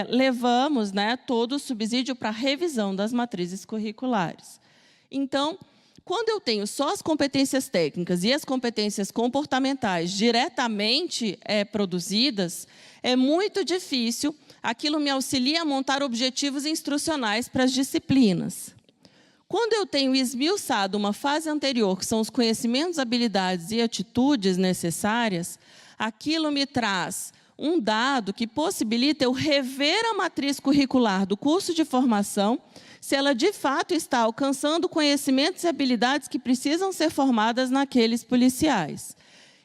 levamos, né, todo o subsídio para a revisão das matrizes curriculares. Então, quando eu tenho só as competências técnicas e as competências comportamentais diretamente produzidas, é muito difícil, aquilo me auxilia a montar objetivos instrucionais para as disciplinas. Quando eu tenho esmiuçado uma fase anterior, que são os conhecimentos, habilidades e atitudes necessárias, aquilo me traz um dado que possibilita eu rever a matriz curricular do curso de formação, se ela de fato está alcançando conhecimentos e habilidades que precisam ser formadas naqueles policiais.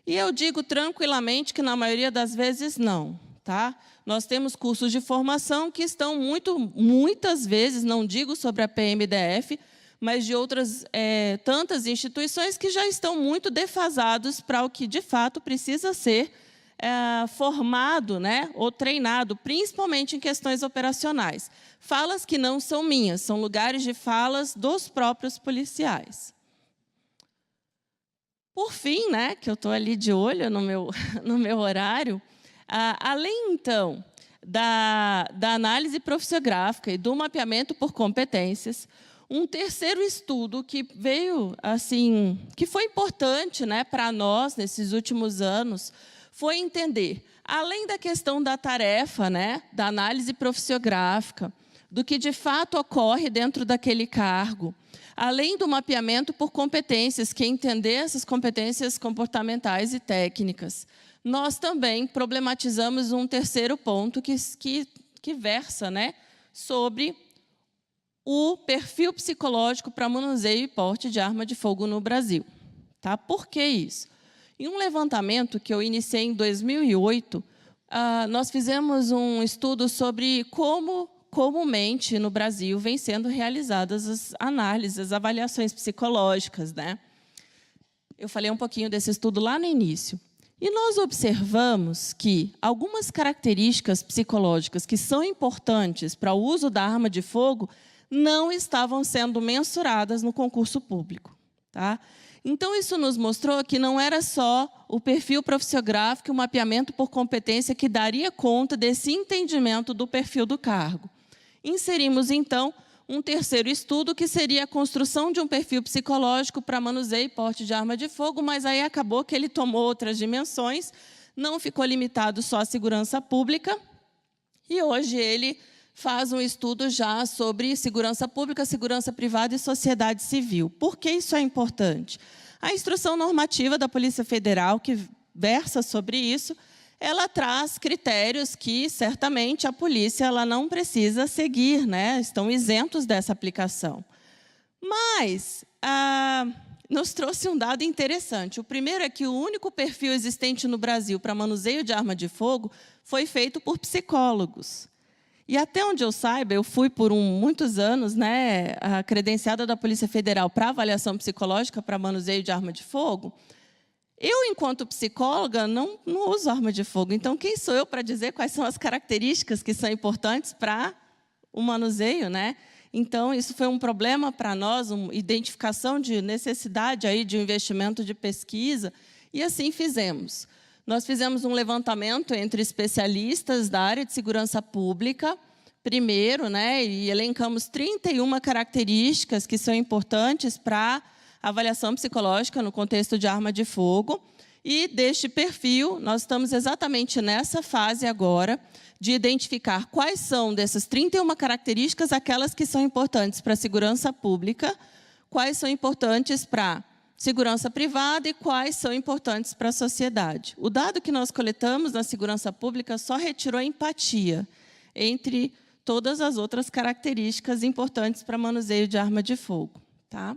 E eu digo tranquilamente que, na maioria das vezes, não. tá? Nós temos cursos de formação que estão muitas vezes, não digo sobre a PMDF, mas de outras tantas instituições que já estão muito defasados para o que, de fato, precisa ser formado, né, ou treinado, principalmente em questões operacionais. Falas que não são minhas, são lugares de falas dos próprios policiais. Por fim, né, que eu estou ali de olho no meu horário, além, então, da análise profissiográfica e do mapeamento por competências, um terceiro estudo que veio, assim, que foi importante, né, para nós nesses últimos anos, foi entender, além da questão da tarefa, né, da análise profissiográfica, do que de fato ocorre dentro daquele cargo, além do mapeamento por competências, que é entender essas competências comportamentais e técnicas, nós também problematizamos um terceiro ponto que versa, né, sobre o perfil psicológico para manuseio e porte de arma de fogo no Brasil. Tá? Por que isso? Em um levantamento que eu iniciei em 2008, nós fizemos um estudo sobre como comumente no Brasil vêm sendo realizadas as análises, as avaliações psicológicas, né? Eu falei um pouquinho desse estudo lá no início. E nós observamos que algumas características psicológicas que são importantes para o uso da arma de fogo não estavam sendo mensuradas no concurso público. Tá? Então, isso nos mostrou que não era só o perfil profissiográfico e o mapeamento por competência que daria conta desse entendimento do perfil do cargo. Inserimos, então, um terceiro estudo, que seria a construção de um perfil psicológico para manuseio e porte de arma de fogo, mas aí acabou que ele tomou outras dimensões, não ficou limitado só à segurança pública, e hoje ele faz um estudo já sobre segurança pública, segurança privada e sociedade civil. Por que isso é importante? A instrução normativa da Polícia Federal, que versa sobre isso, ela traz critérios que, certamente, a polícia ela não precisa seguir, né? Estão isentos dessa aplicação. Mas nos trouxe um dado interessante. O primeiro é que o único perfil existente no Brasil para manuseio de arma de fogo foi feito por psicólogos. E até onde eu saiba, eu fui por muitos anos, né, a credenciada da Polícia Federal para avaliação psicológica para manuseio de arma de fogo. Eu, enquanto psicóloga, não uso arma de fogo. Então, quem sou eu para dizer quais são as características que são importantes para o manuseio, né? Então, isso foi um problema para nós, uma identificação de necessidade aí de um investimento de pesquisa, e assim fizemos. Nós fizemos um levantamento entre especialistas da área de segurança pública, primeiro, né, e elencamos 31 características que são importantes para a avaliação psicológica no contexto de arma de fogo. E deste perfil, nós estamos exatamente nessa fase agora de identificar quais são dessas 31 características aquelas que são importantes para a segurança pública, quais são importantes para segurança privada e quais são importantes para a sociedade. O dado que nós coletamos na segurança pública só retirou a empatia entre todas as outras características importantes para manuseio de arma de fogo. Tá?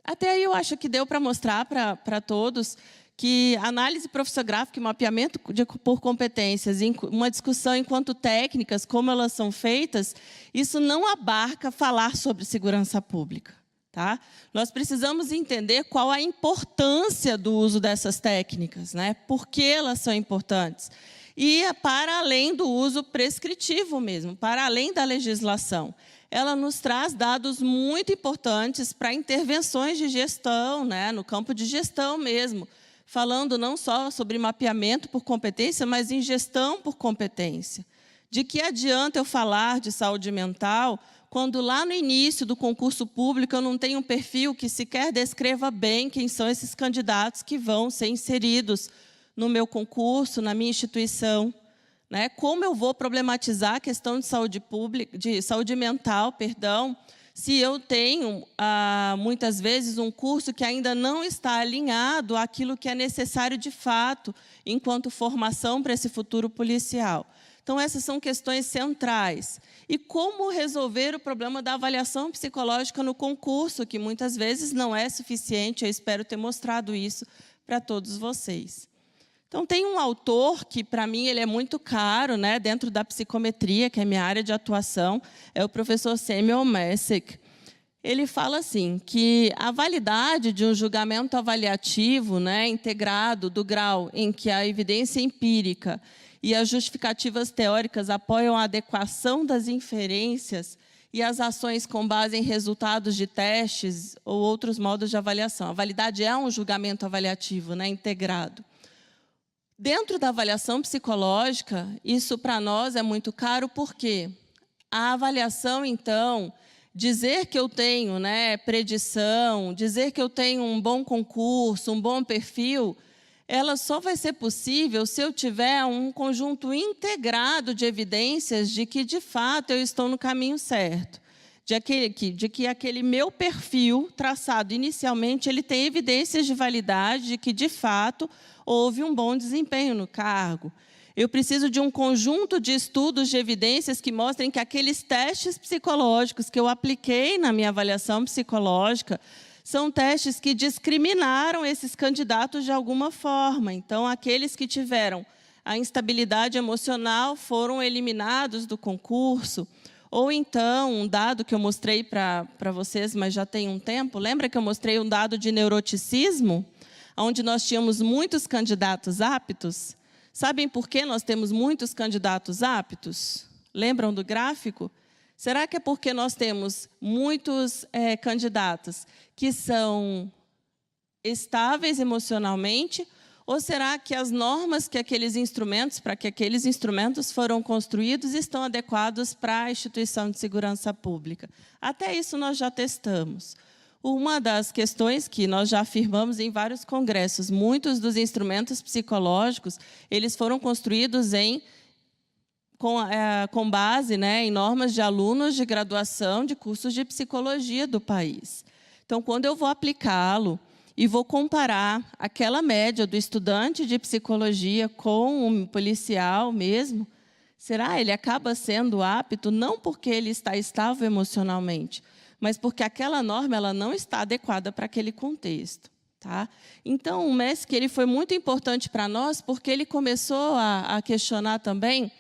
Até aí eu acho que deu para mostrar para todos que análise profissiográfica e mapeamento por competências, uma discussão enquanto técnicas, como elas são feitas, isso não abarca falar sobre segurança pública. Tá? Nós precisamos entender qual a importância do uso dessas técnicas, né? Por que elas são importantes. E para além do uso prescritivo mesmo, para além da legislação. Ela nos traz dados muito importantes para intervenções de gestão, né? No campo de gestão mesmo, falando não só sobre mapeamento por competência, mas em gestão por competência. De que adianta eu falar de saúde mental quando lá no início do concurso público eu não tenho um perfil que sequer descreva bem quem são esses candidatos que vão ser inseridos no meu concurso, na minha instituição? Né? Como eu vou problematizar a questão de saúde pública, de saúde mental, perdão, se eu tenho, muitas vezes, um curso que ainda não está alinhado àquilo que é necessário de fato, enquanto formação para esse futuro policial. Então, essas são questões centrais. E como resolver o problema da avaliação psicológica no concurso, que muitas vezes não é suficiente, eu espero ter mostrado isso para todos vocês. Então, tem um autor que, para mim, ele é muito caro, né, dentro da psicometria, que é minha área de atuação, é o professor Samuel Messick. Ele fala assim, que a validade de um julgamento avaliativo, né, integrado do grau em que a evidência empírica e as justificativas teóricas apoiam a adequação das inferências e as ações com base em resultados de testes ou outros modos de avaliação. A validade é um julgamento avaliativo, né, integrado. Dentro da avaliação psicológica, isso para nós é muito caro, porque a avaliação, então, dizer que eu tenho, né, predição, dizer que eu tenho um bom concurso, um bom perfil, ela só vai ser possível se eu tiver um conjunto integrado de evidências de que, de fato, eu estou no caminho certo. De que aquele meu perfil traçado inicialmente, ele tem evidências de validade de que, de fato, houve um bom desempenho no cargo. Eu preciso de um conjunto de estudos de evidências que mostrem que aqueles testes psicológicos que eu apliquei na minha avaliação psicológica são testes que discriminaram esses candidatos de alguma forma. Então, aqueles que tiveram a instabilidade emocional foram eliminados do concurso. Ou então, um dado que eu mostrei para vocês, mas já tem um tempo, lembra que eu mostrei um dado de neuroticismo, onde nós tínhamos muitos candidatos aptos? Sabem por que nós temos muitos candidatos aptos? Lembram do gráfico? Será que é porque nós temos muitos candidatos que são estáveis emocionalmente? Ou será que as normas que aqueles instrumentos, para que aqueles instrumentos foram construídos, estão adequados para a instituição de segurança pública? Até isso nós já testamos. Uma das questões que nós já afirmamos em vários congressos, muitos dos instrumentos psicológicos, eles foram construídos com base, né, em normas de alunos de graduação de cursos de psicologia do país. Então, quando eu vou aplicá-lo e vou comparar aquela média do estudante de psicologia com um policial mesmo, será que ele acaba sendo apto não porque ele está estável emocionalmente, mas porque aquela norma ela não está adequada para aquele contexto. Tá? Então, o Messick ele foi muito importante para nós, porque ele começou a questionar também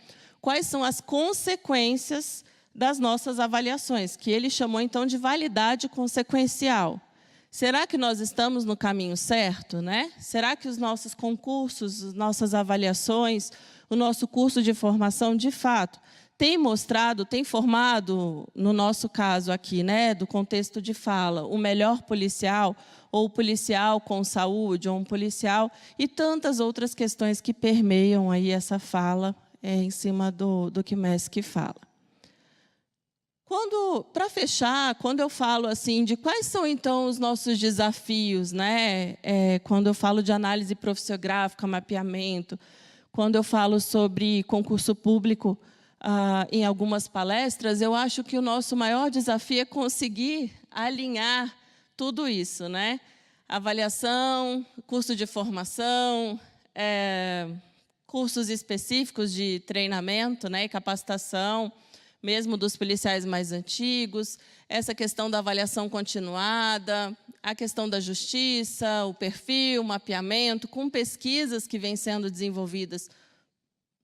quais são as consequências das nossas avaliações, que ele chamou, então, de validade consequencial. Será que nós estamos no caminho certo, né? Será que os nossos concursos, as nossas avaliações, o nosso curso de formação, de fato, tem mostrado, tem formado, no nosso caso aqui, né, do contexto de fala, o melhor policial, ou policial com saúde, ou um policial, e tantas outras questões que permeiam aí essa fala em cima do que Messick fala. Para fechar, quando eu falo assim de quais são então os nossos desafios, né, quando eu falo de análise profissiográfica, mapeamento, quando eu falo sobre concurso público, em algumas palestras, eu acho que o nosso maior desafio é conseguir alinhar tudo isso, né? Avaliação, curso de formação, cursos específicos de treinamento, né, e capacitação, mesmo dos policiais mais antigos, essa questão da avaliação continuada, a questão da justiça, o perfil, o mapeamento, com pesquisas que vêm sendo desenvolvidas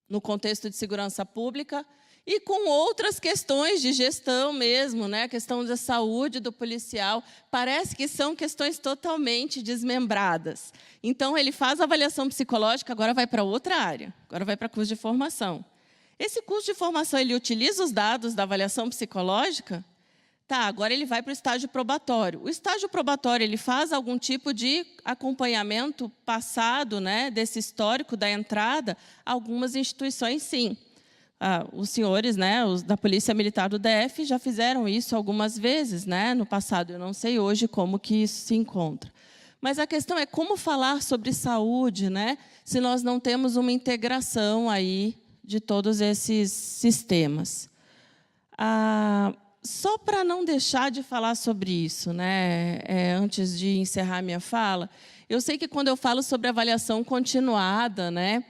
no contexto de segurança pública, e com outras questões de gestão mesmo, né? A questão da saúde do policial, parece que são questões totalmente desmembradas. Então, ele faz a avaliação psicológica, agora vai para outra área, agora vai para curso de formação. Esse curso de formação, ele utiliza os dados da avaliação psicológica? Tá, agora ele vai para o estágio probatório. O estágio probatório, ele faz algum tipo de acompanhamento passado, né, desse histórico da entrada? Algumas instituições, sim. Os senhores, né, os da Polícia Militar do DF, já fizeram isso algumas vezes, né, no passado. Eu não sei hoje como que isso se encontra. Mas a questão é como falar sobre saúde, né, se nós não temos uma integração aí de todos esses sistemas. Só para não deixar de falar sobre isso, né, antes de encerrar minha fala, eu sei que quando eu falo sobre avaliação continuada, né,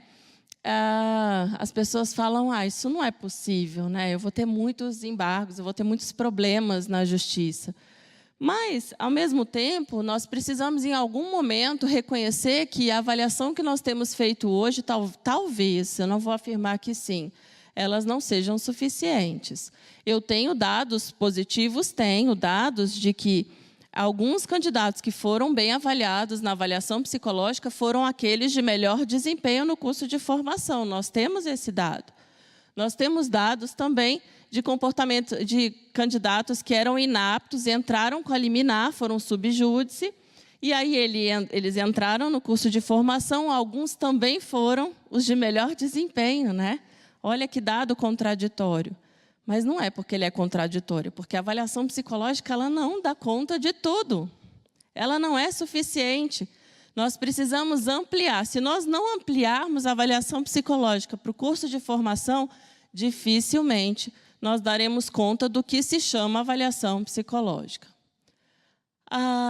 as pessoas falam, isso não é possível, né, eu vou ter muitos embargos, eu vou ter muitos problemas na justiça. Mas, ao mesmo tempo, nós precisamos, em algum momento, reconhecer que a avaliação que nós temos feito hoje, talvez, eu não vou afirmar que sim, elas não sejam suficientes. Eu tenho dados positivos, tenho dados de que alguns candidatos que foram bem avaliados na avaliação psicológica foram aqueles de melhor desempenho no curso de formação. Nós temos esse dado. Nós temos dados também de comportamento de candidatos que eram inaptos, entraram com a liminar, foram subjúdice, e aí eles entraram no curso de formação, alguns também foram os de melhor desempenho, né? Olha que dado contraditório. Mas não é porque ele é contraditório, porque a avaliação psicológica ela não dá conta de tudo. Ela não é suficiente. Nós precisamos ampliar. Se nós não ampliarmos a avaliação psicológica para o curso de formação, dificilmente nós daremos conta do que se chama avaliação psicológica.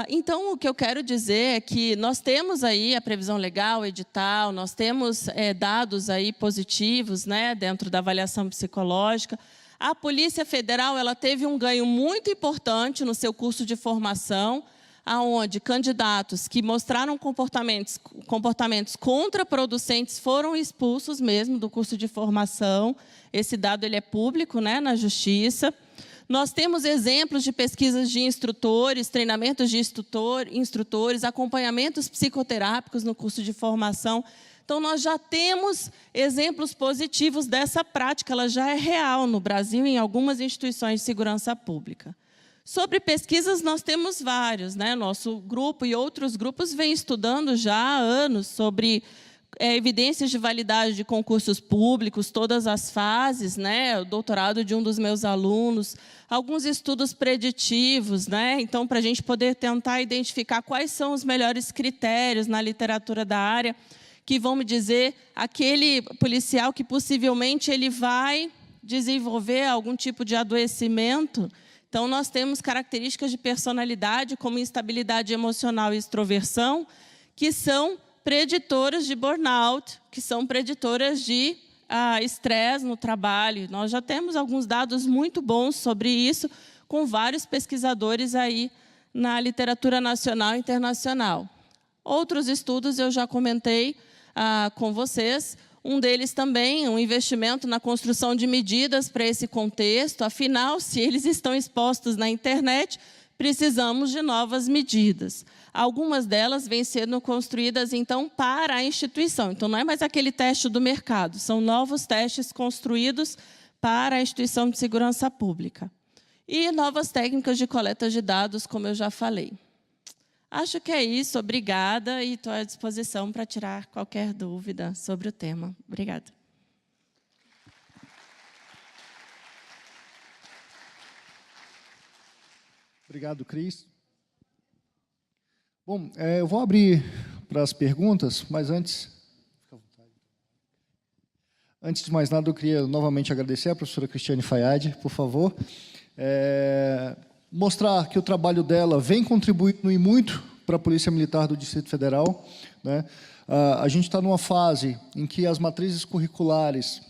Então, o que eu quero dizer é que nós temos aí a previsão legal, edital, nós temos dados aí positivos, né, dentro da avaliação psicológica. A Polícia Federal ela teve um ganho muito importante no seu curso de formação, aonde candidatos que mostraram comportamentos contraproducentes foram expulsos mesmo do curso de formação. Esse dado ele é público, né, na Justiça. Nós temos exemplos de pesquisas de instrutores, treinamentos de instrutores, acompanhamentos psicoterápicos no curso de formação. Então, nós já temos exemplos positivos dessa prática, ela já é real no Brasil em algumas instituições de segurança pública. Sobre pesquisas, nós temos vários, né? Nosso grupo e outros grupos vêm estudando já há anos sobre evidências de validade de concursos públicos, todas as fases, né? O doutorado de um dos meus alunos, alguns estudos preditivos, né? Então, para a gente poder tentar identificar quais são os melhores critérios na literatura da área, que vão me dizer aquele policial que possivelmente ele vai desenvolver algum tipo de adoecimento. Então, nós temos características de personalidade, como instabilidade emocional e extroversão, que são preditoras de burnout, que são preditoras de estresse no trabalho. Nós já temos alguns dados muito bons sobre isso, com vários pesquisadores aí na literatura nacional e internacional. Outros estudos eu já comentei com vocês. Um deles também, um investimento na construção de medidas para esse contexto. Afinal, se eles estão expostos na internet, precisamos de novas medidas. Algumas delas vêm sendo construídas, então, para a instituição. Então, não é mais aquele teste do mercado, são novos testes construídos para a instituição de segurança pública. E novas técnicas de coleta de dados, como eu já falei. Acho que é isso, obrigada, e estou à disposição para tirar qualquer dúvida sobre o tema. Obrigada. Obrigado, Cris. Bom, eu vou abrir para as perguntas, mas antes de mais nada, eu queria novamente agradecer à professora Cristiane Fayad, por favor, mostrar que o trabalho dela vem contribuindo e muito para a Polícia Militar do Distrito Federal, né? A gente está numa fase em que as matrizes curriculares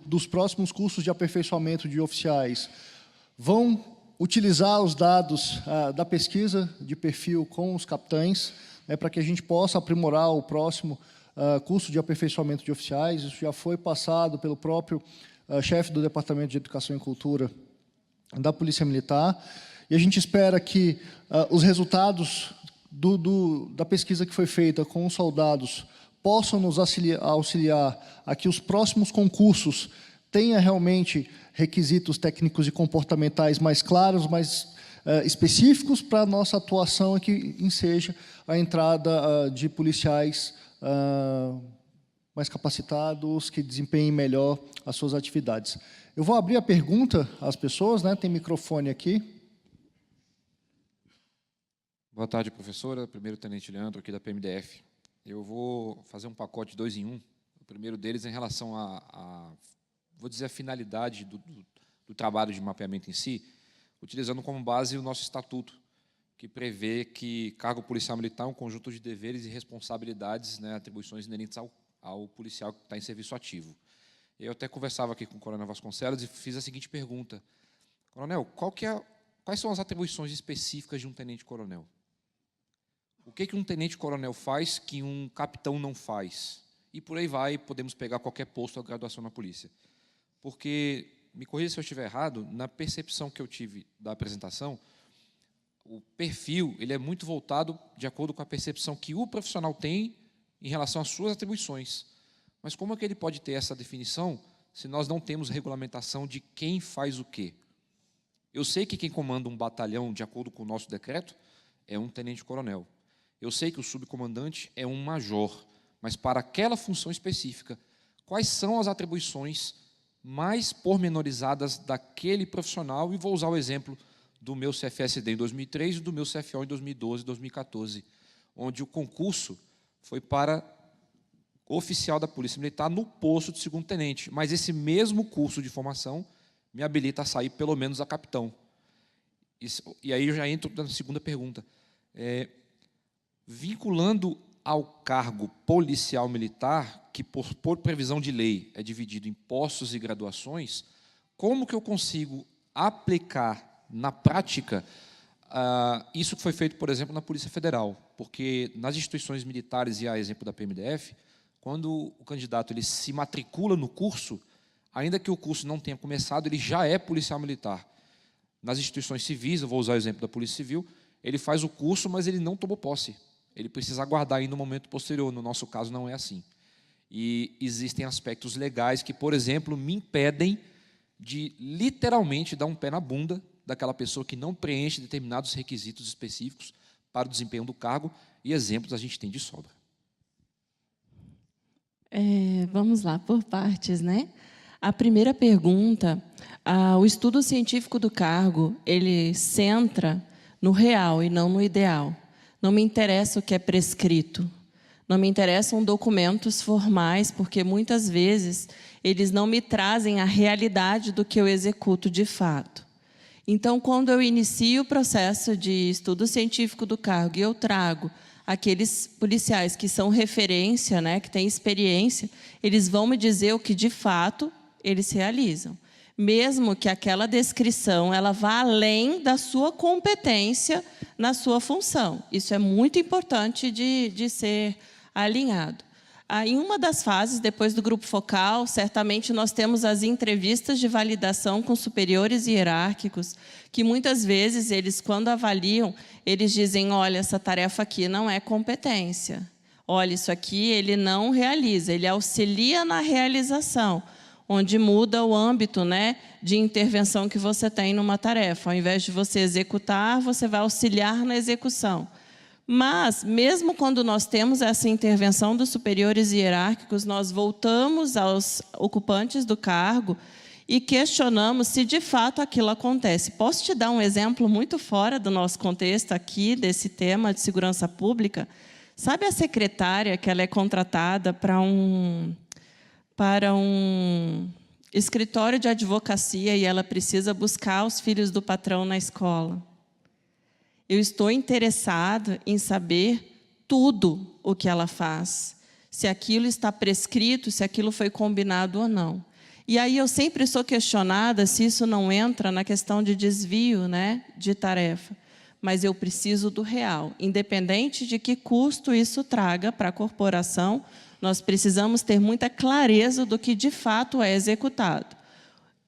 dos próximos cursos de aperfeiçoamento de oficiais vão utilizar os dados da pesquisa de perfil com os capitães, né, para que a gente possa aprimorar o próximo curso de aperfeiçoamento de oficiais. Isso já foi passado pelo próprio chefe do Departamento de Educação e Cultura da Polícia Militar, e a gente espera que os resultados da pesquisa que foi feita com os soldados possam nos auxiliar a que os próximos concursos tenham realmente requisitos técnicos e comportamentais mais claros, mais específicos para a nossa atuação e que enseja a entrada de policiais mais capacitados, que desempenhem melhor as suas atividades. Eu vou abrir a pergunta às pessoas, né? Tem microfone aqui. Boa tarde, professora. Primeiro, tenente Leandro, aqui da PMDF. Eu vou fazer um pacote 2 em 1. O primeiro deles é em relação vou dizer, a finalidade do trabalho de mapeamento em si, utilizando como base o nosso estatuto, que prevê que cargo policial militar é um conjunto de deveres e responsabilidades, né, atribuições inerentes ao policial que está em serviço ativo. Eu até conversava aqui com o coronel Vasconcelos e fiz a seguinte pergunta: coronel, qual que é quais são as atribuições específicas de um tenente-coronel? O que um tenente-coronel faz que um capitão não faz? E por aí vai, podemos pegar qualquer posto ou graduação na polícia. Porque, me corrija se eu estiver errado, na percepção que eu tive da apresentação, o perfil ele é muito voltado de acordo com a percepção que o profissional tem em relação às suas atribuições. Mas como é que ele pode ter essa definição se nós não temos regulamentação de quem faz o quê? Eu sei que quem comanda um batalhão, de acordo com o nosso decreto, é um tenente-coronel. Eu sei que o subcomandante é um major, mas para aquela função específica, quais são as atribuições mais pormenorizadas daquele profissional? E vou usar o exemplo do meu CFSD em 2003 e do meu CFO em 2012 e 2014, onde o concurso foi para oficial da Polícia Militar no posto de segundo-tenente, mas esse mesmo curso de formação me habilita a sair pelo menos a capitão. E aí eu já entro na segunda pergunta. Vinculando ao cargo policial militar, que por previsão de lei é dividido em postos e graduações, como que eu consigo aplicar na prática isso que foi feito, por exemplo, na Polícia Federal? Porque nas instituições militares, e a exemplo da PMDF, quando o candidato ele se matricula no curso, ainda que o curso não tenha começado, ele já é policial militar. Nas instituições civis, eu vou usar o exemplo da Polícia Civil, ele faz o curso, mas ele não tomou posse. Ele precisa aguardar ainda um momento posterior. No nosso caso, não é assim. E existem aspectos legais que, por exemplo, me impedem de, literalmente, dar um pé na bunda daquela pessoa que não preenche determinados requisitos específicos para o desempenho do cargo, e exemplos a gente tem de sobra. Vamos lá, por partes, né? A primeira pergunta, o estudo científico do cargo, ele centra no real e não no ideal. Não me interessa o que é prescrito, não me interessam documentos formais, porque muitas vezes eles não me trazem a realidade do que eu executo de fato. Então, quando eu inicio o processo de estudo científico do cargo e eu trago aqueles policiais que são referência, né, que têm experiência, eles vão me dizer o que, de fato, eles realizam. Mesmo que aquela descrição ela vá além da sua competência na sua função. Isso é muito importante de ser alinhado. Em uma das fases, depois do grupo focal, certamente nós temos as entrevistas de validação com superiores hierárquicos, que muitas vezes, eles, quando avaliam, eles dizem, olha, essa tarefa aqui não é competência. Olha, isso aqui ele não realiza, ele auxilia na realização, onde muda o âmbito, né, de intervenção que você tem numa tarefa. Ao invés de você executar, você vai auxiliar na execução. Mas, mesmo quando nós temos essa intervenção dos superiores hierárquicos, nós voltamos aos ocupantes do cargo e questionamos se, de fato, aquilo acontece. Posso te dar um exemplo muito fora do nosso contexto aqui, desse tema de segurança pública? Sabe a secretária que ela é contratada para um escritório de advocacia e ela precisa buscar os filhos do patrão na escola? Eu estou interessado em saber tudo o que ela faz, se aquilo está prescrito, se aquilo foi combinado ou não. E aí eu sempre sou questionada se isso não entra na questão de desvio, né, de tarefa. Mas eu preciso do real. Independente de que custo isso traga para a corporação, nós precisamos ter muita clareza do que de fato é executado.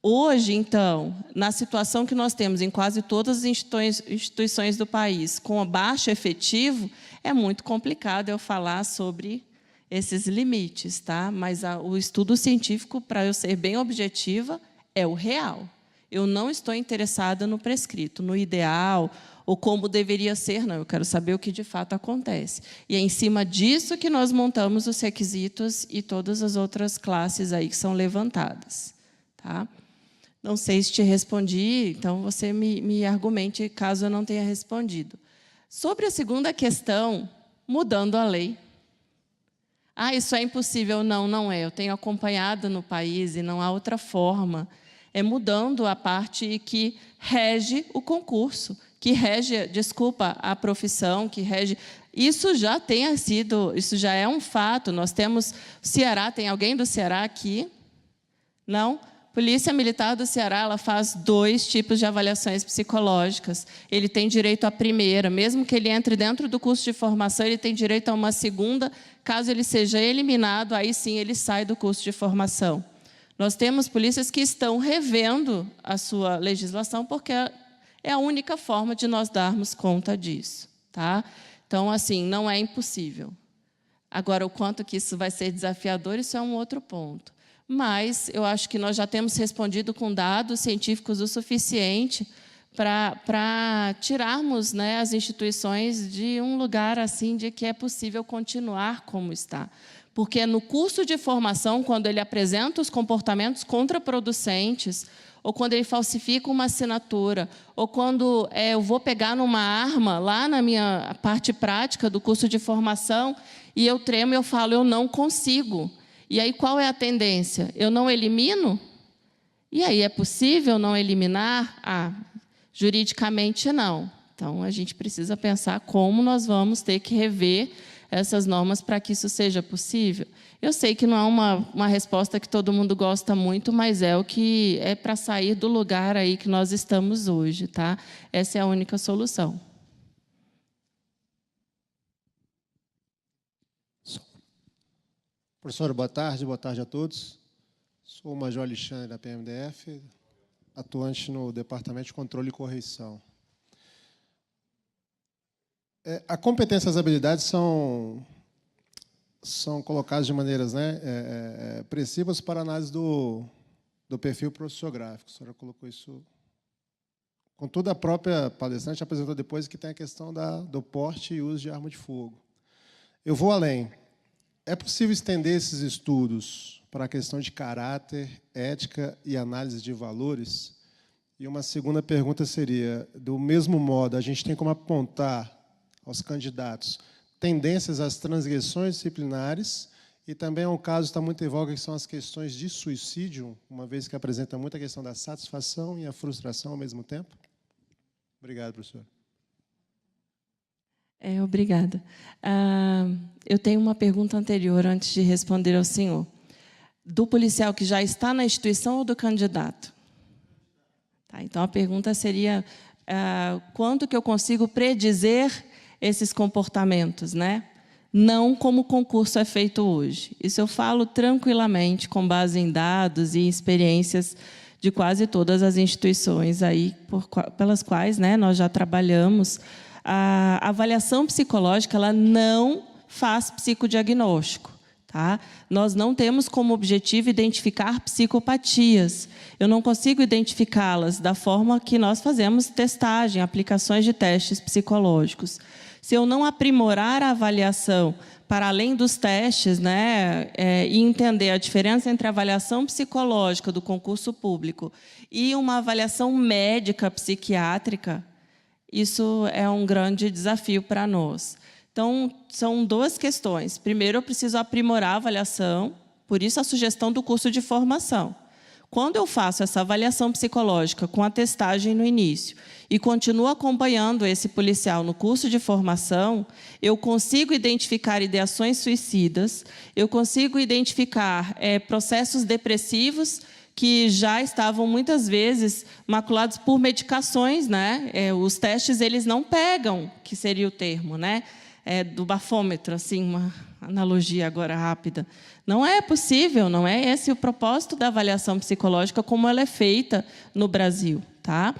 Hoje, então, na situação que nós temos em quase todas as instituições do país, com baixo efetivo, é muito complicado eu falar sobre esses limites, tá? Mas o estudo científico, para eu ser bem objetiva, é o real. Eu não estou interessada no prescrito, no ideal, ou como deveria ser, não. Eu quero saber o que de fato acontece. E é em cima disso que nós montamos os requisitos e todas as outras classes aí que são levantadas, tá? Não sei se te respondi, então você me argumente caso eu não tenha respondido. Sobre a segunda questão, mudando a lei. Isso é impossível. Não, não é. Eu tenho acompanhado no país e não há outra forma. É mudando a parte que rege o concurso, que rege, desculpa, a profissão, que rege... Isso já tenha sido, isso já é um fato. Nós temos Ceará, tem alguém do Ceará aqui? Não? Polícia Militar do Ceará, ela faz 2 tipos de avaliações psicológicas. Ele tem direito à primeira, mesmo que ele entre dentro do curso de formação, ele tem direito a uma segunda. Caso ele seja eliminado, aí sim ele sai do curso de formação. Nós temos polícias que estão revendo a sua legislação, porque é a única forma de nós darmos conta disso. Tá? Então, assim, não é impossível. Agora, o quanto que isso vai ser desafiador, isso é um outro ponto. Mas eu acho que nós já temos respondido com dados científicos o suficiente para tirarmos, né, as instituições de um lugar assim de que é possível continuar como está. Porque no curso de formação, quando ele apresenta os comportamentos contraproducentes, ou quando ele falsifica uma assinatura, ou quando eu vou pegar numa arma lá na minha parte prática do curso de formação e eu tremo e eu falo, eu não consigo. E aí, qual é a tendência? Eu não elimino? E aí, é possível não eliminar? Juridicamente, não. Então, a gente precisa pensar como nós vamos ter que rever essas normas para que isso seja possível. Eu sei que não é uma resposta que todo mundo gosta muito, mas é o que é para sair do lugar aí que nós estamos hoje. Tá? Essa é a única solução. Professor, boa tarde a todos. Sou o Major Alexandre, da PMDF, atuante no Departamento de Controle e Correição. A competência e as habilidades são colocadas de maneiras, né, precisas para análise do perfil profissiográfico. A senhora colocou isso. Contudo, a própria palestrante apresentou depois que tem a questão do porte e uso de arma de fogo. Eu vou além. É possível estender esses estudos para a questão de caráter, ética e análise de valores? E uma segunda pergunta seria, do mesmo modo, a gente tem como apontar aos candidatos tendências às transgressões disciplinares e também um caso que está muito em voga, que são as questões de suicídio, uma vez que apresenta muito a questão da satisfação e a frustração ao mesmo tempo? Obrigado, professor. Obrigada. Eu tenho uma pergunta anterior, antes de responder ao senhor. Do policial que já está na instituição ou do candidato? Tá, então, a pergunta seria, quanto que eu consigo predizer esses comportamentos, né? Não como o concurso é feito hoje. Isso eu falo tranquilamente, com base em dados e experiências de quase todas as instituições aí, pelas quais, né, nós já trabalhamos. A avaliação psicológica, ela não faz psicodiagnóstico. Tá? Nós não temos como objetivo identificar psicopatias. Eu não consigo identificá-las da forma que nós fazemos testagem, aplicações de testes psicológicos. Se eu não aprimorar a avaliação para além dos testes, né, e entender a diferença entre a avaliação psicológica do concurso público e uma avaliação médica psiquiátrica, isso é um grande desafio para nós. Então, são 2 questões. Primeiro, eu preciso aprimorar a avaliação, por isso a sugestão do curso de formação. Quando eu faço essa avaliação psicológica com a testagem no início e continuo acompanhando esse policial no curso de formação, eu consigo identificar ideações suicidas, eu consigo identificar processos depressivos que já estavam, muitas vezes, maculados por medicações, né? Os testes eles não pegam, que seria o termo, né? Do bafômetro, assim, uma analogia agora rápida. Não é possível, não é esse o propósito da avaliação psicológica como ela é feita no Brasil. Tá?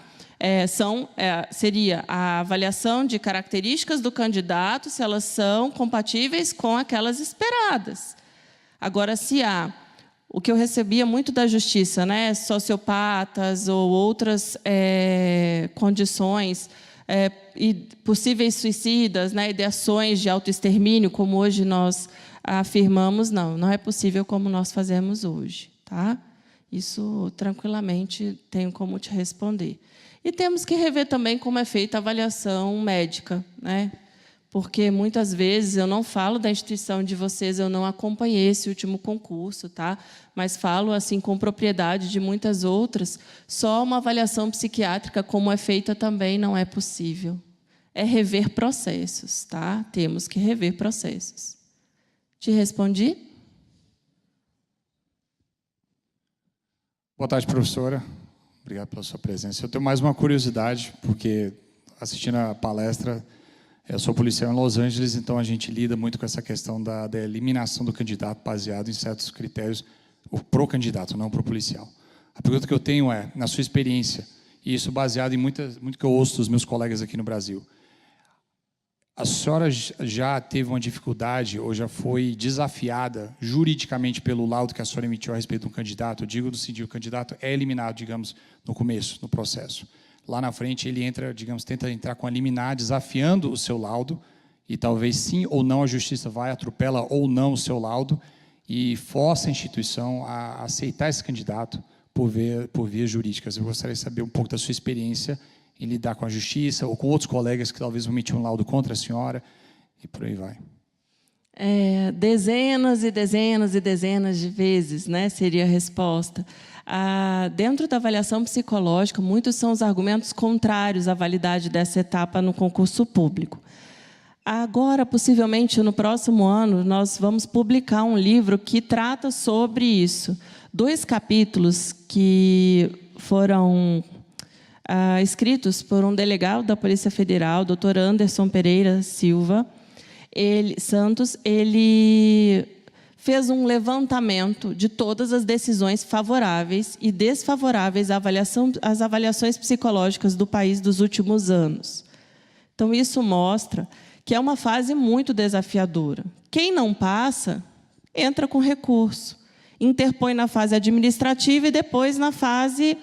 Seria a avaliação de características do candidato, se elas são compatíveis com aquelas esperadas. Agora, se há o que eu recebia muito da justiça, né, sociopatas ou outras condições, e possíveis suicidas, né, ideações de autoextermínio, como hoje nós afirmamos, não é possível como nós fazemos hoje. Tá? Isso, tranquilamente, tenho como te responder. E temos que rever também como é feita a avaliação médica, né? Porque, muitas vezes, eu não falo da instituição de vocês, eu não acompanhei esse último concurso, tá? Mas falo assim com propriedade de muitas outras, só uma avaliação psiquiátrica, como é feita, também não é possível. É rever processos, tá? Temos que rever processos. Te respondi? Boa tarde, professora. Obrigado pela sua presença. Eu tenho mais uma curiosidade, porque assistindo a palestra, eu sou policial em Los Angeles, então a gente lida muito com essa questão da eliminação do candidato baseado em certos critérios pro candidato, não pro policial. A pergunta que eu tenho é, na sua experiência, e isso baseado em muito que eu ouço dos meus colegas aqui no Brasil, a senhora já teve uma dificuldade ou já foi desafiada juridicamente pelo laudo que a senhora emitiu a respeito de um candidato? Eu digo no sentido, o candidato é eliminado, digamos, no começo, no processo. Lá na frente, ele entra, digamos, tenta entrar com a liminar, desafiando o seu laudo, e talvez sim ou não a justiça vai, atropela ou não o seu laudo, e força a instituição a aceitar esse candidato por vias jurídicas. Eu gostaria de saber um pouco da sua experiência em lidar com a justiça, ou com outros colegas que talvez vão emitir um laudo contra a senhora, e por aí vai. Dezenas e dezenas e dezenas de vezes, né, seria a resposta. Dentro da avaliação psicológica, muitos são os argumentos contrários à validade dessa etapa no concurso público. Agora, possivelmente, no próximo ano, nós vamos publicar um livro que trata sobre isso. 2 capítulos que foram escritos por um delegado da Polícia Federal, Dr. Anderson Pereira Silva Santos. Ele fez um levantamento de todas as decisões favoráveis e desfavoráveis às avaliações psicológicas do país dos últimos anos. Então, isso mostra que é uma fase muito desafiadora. Quem não passa, entra com recurso, interpõe na fase administrativa e depois na fase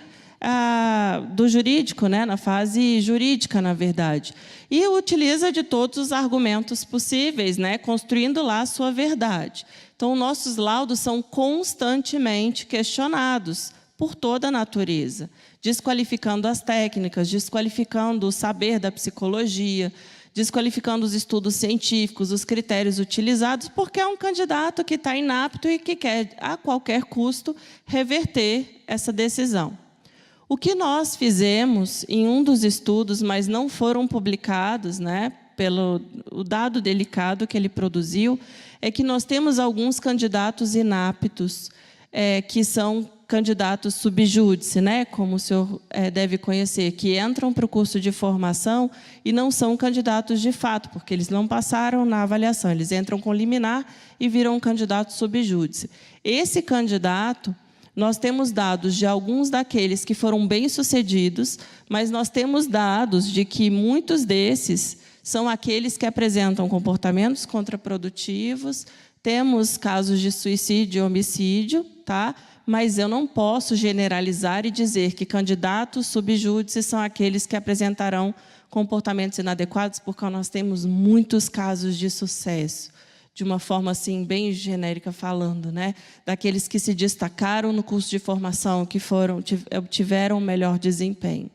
do jurídico, né, na fase jurídica, na verdade, e utiliza de todos os argumentos possíveis, né, construindo lá a sua verdade. Então, nossos laudos são constantemente questionados por toda a natureza, desqualificando as técnicas, desqualificando o saber da psicologia, desqualificando os estudos científicos, os critérios utilizados, porque é um candidato que está inapto e que quer, a qualquer custo, reverter essa decisão. O que nós fizemos em um dos estudos, mas não foram publicados, né, pelo o dado delicado que ele produziu, é que nós temos alguns candidatos inaptos, que são candidatos subjúdice, né, como o senhor deve conhecer, que entram para o curso de formação e não são candidatos de fato, porque eles não passaram na avaliação, eles entram com liminar e viram um candidato subjúdice. Esse candidato, nós temos dados de alguns daqueles que foram bem-sucedidos, mas nós temos dados de que muitos desses são aqueles que apresentam comportamentos contraprodutivos, temos casos de suicídio e homicídio, tá? Mas eu não posso generalizar e dizer que candidatos subjúdices são aqueles que apresentarão comportamentos inadequados, porque nós temos muitos casos de sucesso, de uma forma assim bem genérica falando, né? Daqueles que se destacaram no curso de formação, que tiveram um melhor desempenho,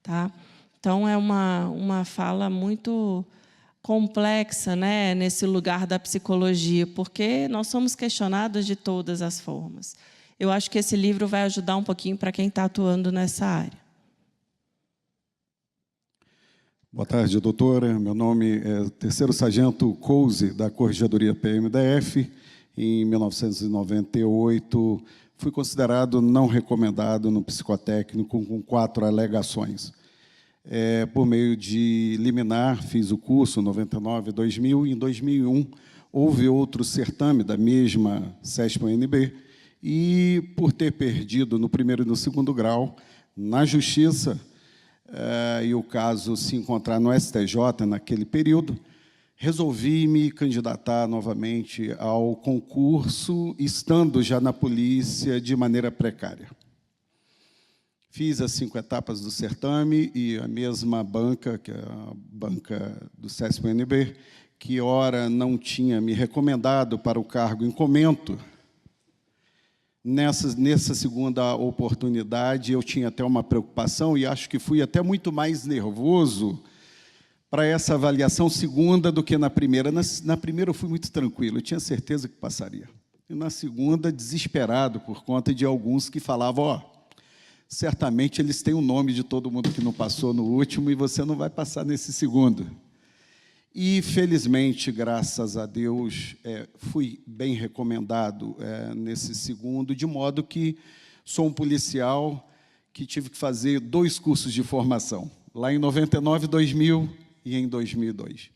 tá? Então é uma fala muito complexa, né, nesse lugar da psicologia, porque nós somos questionados de todas as formas. Eu acho que esse livro vai ajudar um pouquinho para quem está atuando nessa área. Boa tarde, doutora. Meu nome é Terceiro Sargento Couze, da Corregedoria PMDF. Em 1998, fui considerado não recomendado no psicotécnico com 4 alegações. Por meio de liminar, fiz o curso em 99, 2000, e em 2001 houve outro certame da mesma CESP-UNB, e por ter perdido no primeiro e no segundo grau, na Justiça, e o caso se encontrar no STJ naquele período, resolvi me candidatar novamente ao concurso, estando já na polícia de maneira precária. Fiz as 5 etapas do certame e a mesma banca, que é a banca do CESP-UNB, que ora não tinha me recomendado para o cargo em comento. Nessa segunda oportunidade, eu tinha até uma preocupação e acho que fui até muito mais nervoso para essa avaliação segunda do que na primeira. Na primeira, eu fui muito tranquilo, eu tinha certeza que passaria. E na segunda, desesperado por conta de alguns que falavam, certamente eles têm o nome de todo mundo que não passou no último e você não vai passar nesse segundo. E, felizmente, graças a Deus, fui bem recomendado nesse segundo, de modo que Sou um policial que tive que fazer 2 cursos de formação, lá em 99, 2000 e em 2002.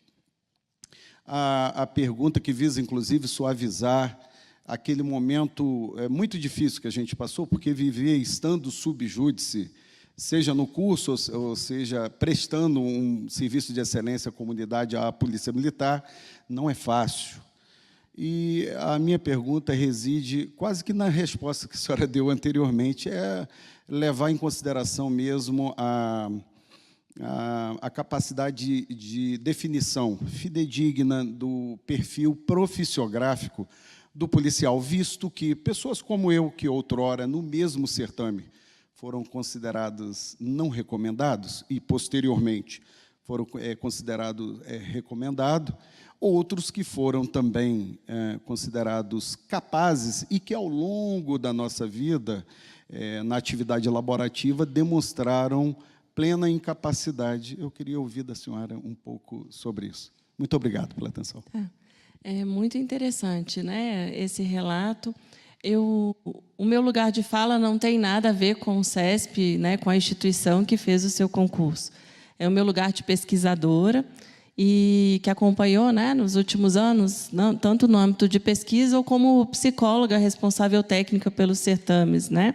A pergunta que visa, inclusive, suavizar aquele momento muito difícil que a gente passou, porque viver estando sub júdice, seja no curso, ou seja, prestando um serviço de excelência à comunidade, à Polícia Militar, não é fácil. E a minha pergunta reside quase que na resposta que a senhora deu anteriormente, é levar em consideração mesmo a capacidade de definição fidedigna do perfil profissiográfico do policial, visto que pessoas como eu, que outrora, no mesmo certame, foram considerados não recomendados e, posteriormente, foram considerados recomendados, outros que foram também considerados capazes e que, ao longo da nossa vida, na atividade laborativa, demonstraram plena incapacidade. Eu queria ouvir da senhora um pouco sobre isso. Muito obrigado pela atenção. É muito interessante, né, esse relato. O meu lugar de fala não tem nada a ver com o CESP, né, com a instituição que fez o seu concurso. É o meu lugar de pesquisadora e que acompanhou, né, nos últimos anos, tanto no âmbito de pesquisa ou como psicóloga responsável técnica pelos certames, né?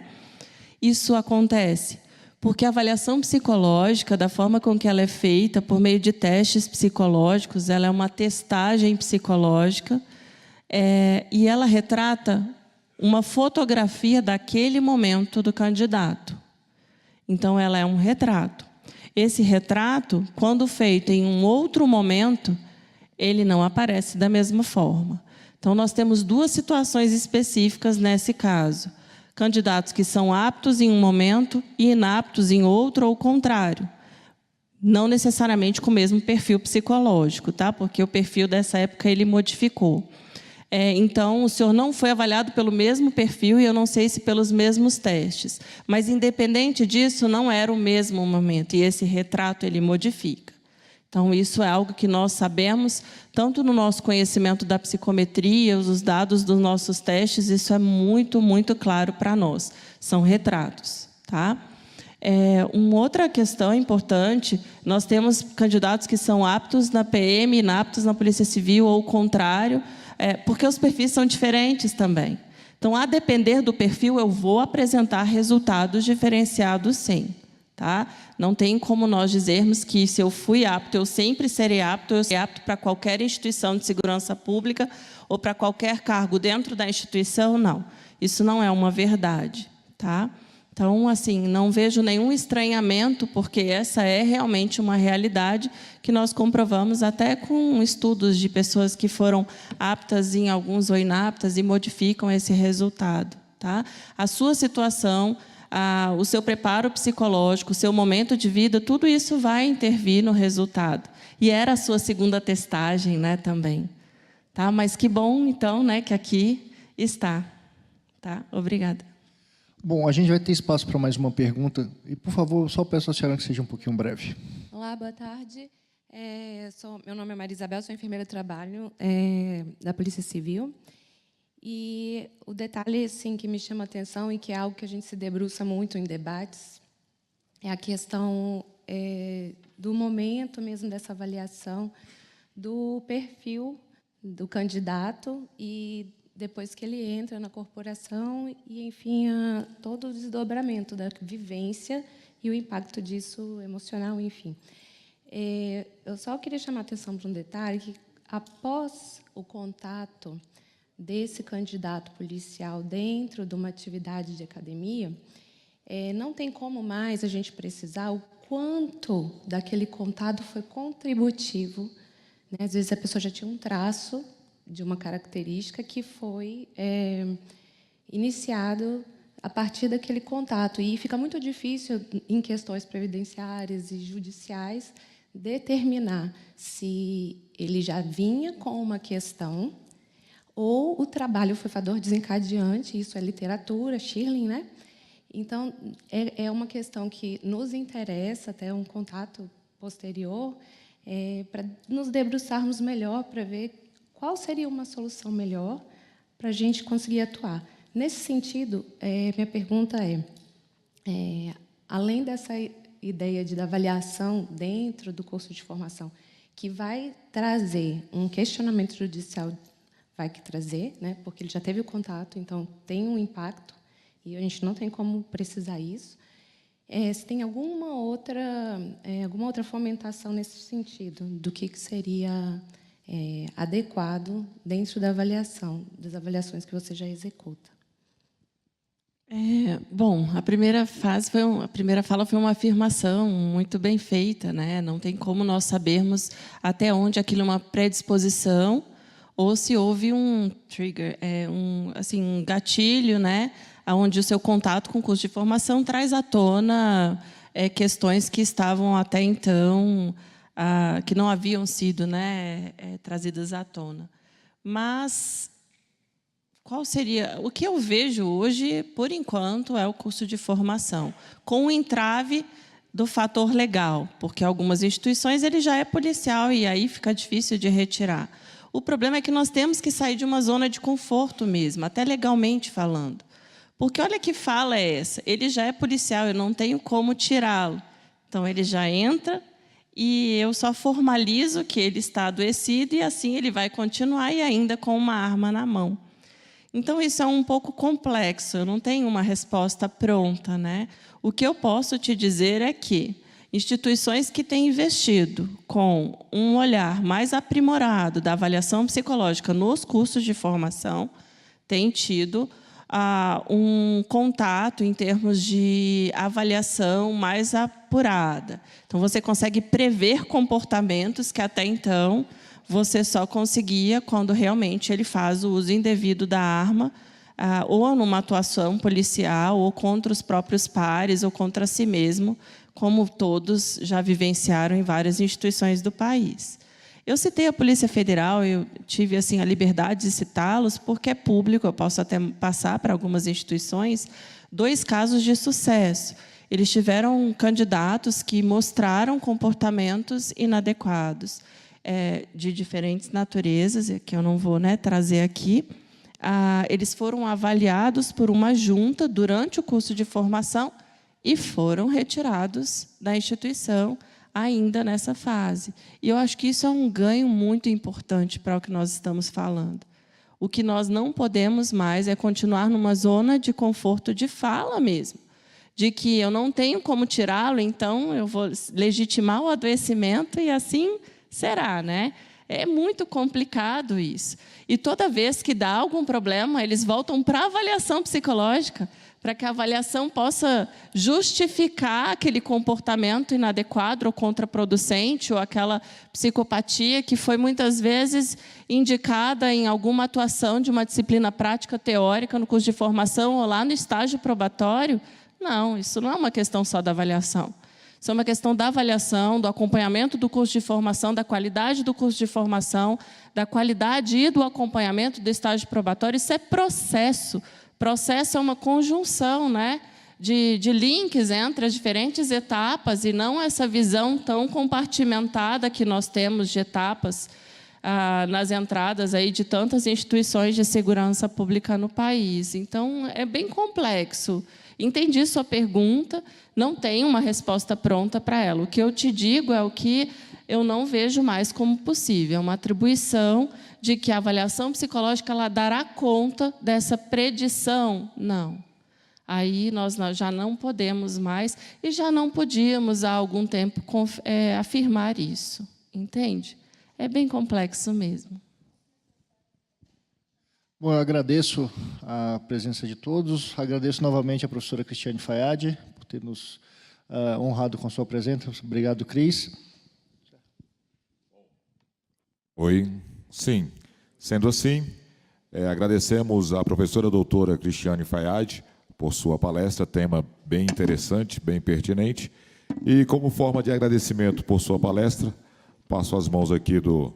Isso acontece porque a avaliação psicológica, da forma com que ela é feita, por meio de testes psicológicos, ela é uma testagem psicológica, e ela retrata uma fotografia daquele momento do candidato. Então, ela é um retrato. Esse retrato, quando feito em um outro momento, ele não aparece da mesma forma. Então, nós temos 2 situações específicas nesse caso. Candidatos que são aptos em um momento e inaptos em outro, ou o contrário. Não necessariamente com o mesmo perfil psicológico, tá? Porque o perfil dessa época ele modificou. Então, o senhor não foi avaliado pelo mesmo perfil e eu não sei se pelos mesmos testes. Mas, independente disso, não era o mesmo momento. E esse retrato ele modifica. Então, isso é algo que nós sabemos, tanto no nosso conhecimento da psicometria, os dados dos nossos testes, isso é muito, muito claro para nós. São retratos, tá? Uma outra questão importante, nós temos candidatos que são aptos na PM, inaptos na Polícia Civil, ou o contrário, porque os perfis são diferentes também. Então, a depender do perfil, eu vou apresentar resultados diferenciados, sim. Tá? Não tem como nós dizermos que, se eu fui apto, eu sempre serei apto, eu serei apto para qualquer instituição de segurança pública ou para qualquer cargo dentro da instituição, não. Isso não é uma verdade. Tá? Então, assim, não vejo nenhum estranhamento, porque essa é realmente uma realidade que nós comprovamos até com estudos de pessoas que foram aptas em alguns ou inaptas e modificam esse resultado. Tá? A sua situação, o seu preparo psicológico, o seu momento de vida, tudo isso vai intervir no resultado. E era a sua segunda testagem, né, também. Tá? Mas que bom, então, né, que aqui está. Tá? Obrigada. Bom, a gente vai ter espaço para mais uma pergunta. E, por favor, só peço à senhora que seja um pouquinho breve. Olá, boa tarde. Meu nome é Maria Isabel, sou enfermeira de trabalho da Polícia Civil. E o detalhe assim, que me chama a atenção e que é algo que a gente se debruça muito em debates é a questão do momento mesmo dessa avaliação do perfil do candidato e depois que ele entra na corporação e, enfim, todo o desdobramento da vivência e o impacto disso emocional, enfim. Eu só queria chamar a atenção para um detalhe que, após o contato desse candidato policial dentro de uma atividade de academia, não tem como mais a gente precisar o quanto daquele contato foi contributivo, né? Às vezes a pessoa já tinha um traço de uma característica que foi iniciado a partir daquele contato. E fica muito difícil, em questões previdenciárias e judiciais, determinar se ele já vinha com uma questão ou o trabalho foi fator desencadeante, isso é literatura, Schirling, né? Então, é uma questão que nos interessa, até um contato posterior, para nos debruçarmos melhor, para ver qual seria uma solução melhor para a gente conseguir atuar. Nesse sentido, minha pergunta além dessa ideia de avaliação dentro do curso de formação, que vai trazer um questionamento judicial, vai que trazer, né, porque ele já teve o contato, então tem um impacto, e a gente não tem como precisar isso. Se tem alguma outra fomentação nesse sentido, do que seria adequado dentro da avaliação, das avaliações que você já executa. Bom, a primeira fala foi uma afirmação muito bem feita, né? Não tem como nós sabermos até onde aquilo é uma predisposição ou se houve um trigger, um gatilho, né? Onde o seu contato com o curso de formação traz à tona questões que estavam até então que não haviam sido, né, trazidas à tona. Mas qual seria? O que eu vejo hoje, por enquanto, é o curso de formação, com o entrave do fator legal, porque algumas instituições ele já é policial e aí fica difícil de retirar. O problema é que nós temos que sair de uma zona de conforto mesmo, até legalmente falando. Porque olha que fala é essa, ele já é policial, eu não tenho como tirá-lo. Então, ele já entra e eu só formalizo que ele está adoecido e assim ele vai continuar e ainda com uma arma na mão. Então, isso é um pouco complexo, eu não tenho uma resposta pronta, né? O que eu posso te dizer é que instituições que têm investido com um olhar mais aprimorado da avaliação psicológica nos cursos de formação têm tido um contato em termos de avaliação mais apurada. Então, você consegue prever comportamentos que, até então, você só conseguia quando realmente ele faz o uso indevido da arma, ou numa atuação policial, ou contra os próprios pares, ou contra si mesmo, como todos já vivenciaram em várias instituições do país. Eu citei a Polícia Federal, eu tive assim, a liberdade de citá-los, porque é público, eu posso até passar para algumas instituições, 2 casos de sucesso. Eles tiveram candidatos que mostraram comportamentos inadequados, de diferentes naturezas, que eu não vou, né, trazer aqui. Eles foram avaliados por uma junta durante o curso de formação e foram retirados da instituição ainda nessa fase. E eu acho que isso é um ganho muito importante para o que nós estamos falando. O que nós não podemos mais é continuar numa zona de conforto de fala mesmo, de que eu não tenho como tirá-lo, então eu vou legitimar o adoecimento e assim será, né? É muito complicado isso. E toda vez que dá algum problema, eles voltam para a avaliação psicológica, para que a avaliação possa justificar aquele comportamento inadequado ou contraproducente, ou aquela psicopatia que foi muitas vezes indicada em alguma atuação de uma disciplina prática teórica no curso de formação ou lá no estágio probatório. Não, isso não é uma questão só da avaliação. Isso é uma questão da avaliação, do acompanhamento do curso de formação, da qualidade do curso de formação, da qualidade e do acompanhamento do estágio probatório. Isso é processo. Processo é uma conjunção, né, de links entre as diferentes etapas e não essa visão tão compartimentada que nós temos de etapas nas entradas aí de tantas instituições de segurança pública no país. Então, é bem complexo. Entendi sua pergunta, não tenho uma resposta pronta para ela. O que eu te digo é o que eu não vejo mais como possível, é uma atribuição de que a avaliação psicológica ela dará conta dessa predição. Não. Aí nós já não podemos mais, e já não podíamos há algum tempo afirmar isso. Entende? É bem complexo mesmo. Bom, eu agradeço a presença de todos, agradeço novamente a professora Cristiane Fayad por ter nos honrado com a sua presença. Obrigado, Cris. Oi. Sim. Sendo assim, agradecemos à professora doutora Cristiane Fayad por sua palestra, tema bem interessante, bem pertinente. E, como forma de agradecimento por sua palestra, passo as mãos aqui do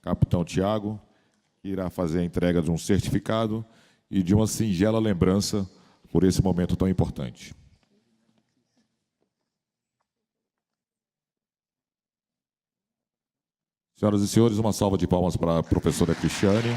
capitão Tiago, que irá fazer a entrega de um certificado e de uma singela lembrança por esse momento tão importante. Senhoras e senhores, uma salva de palmas para a professora Cristiane.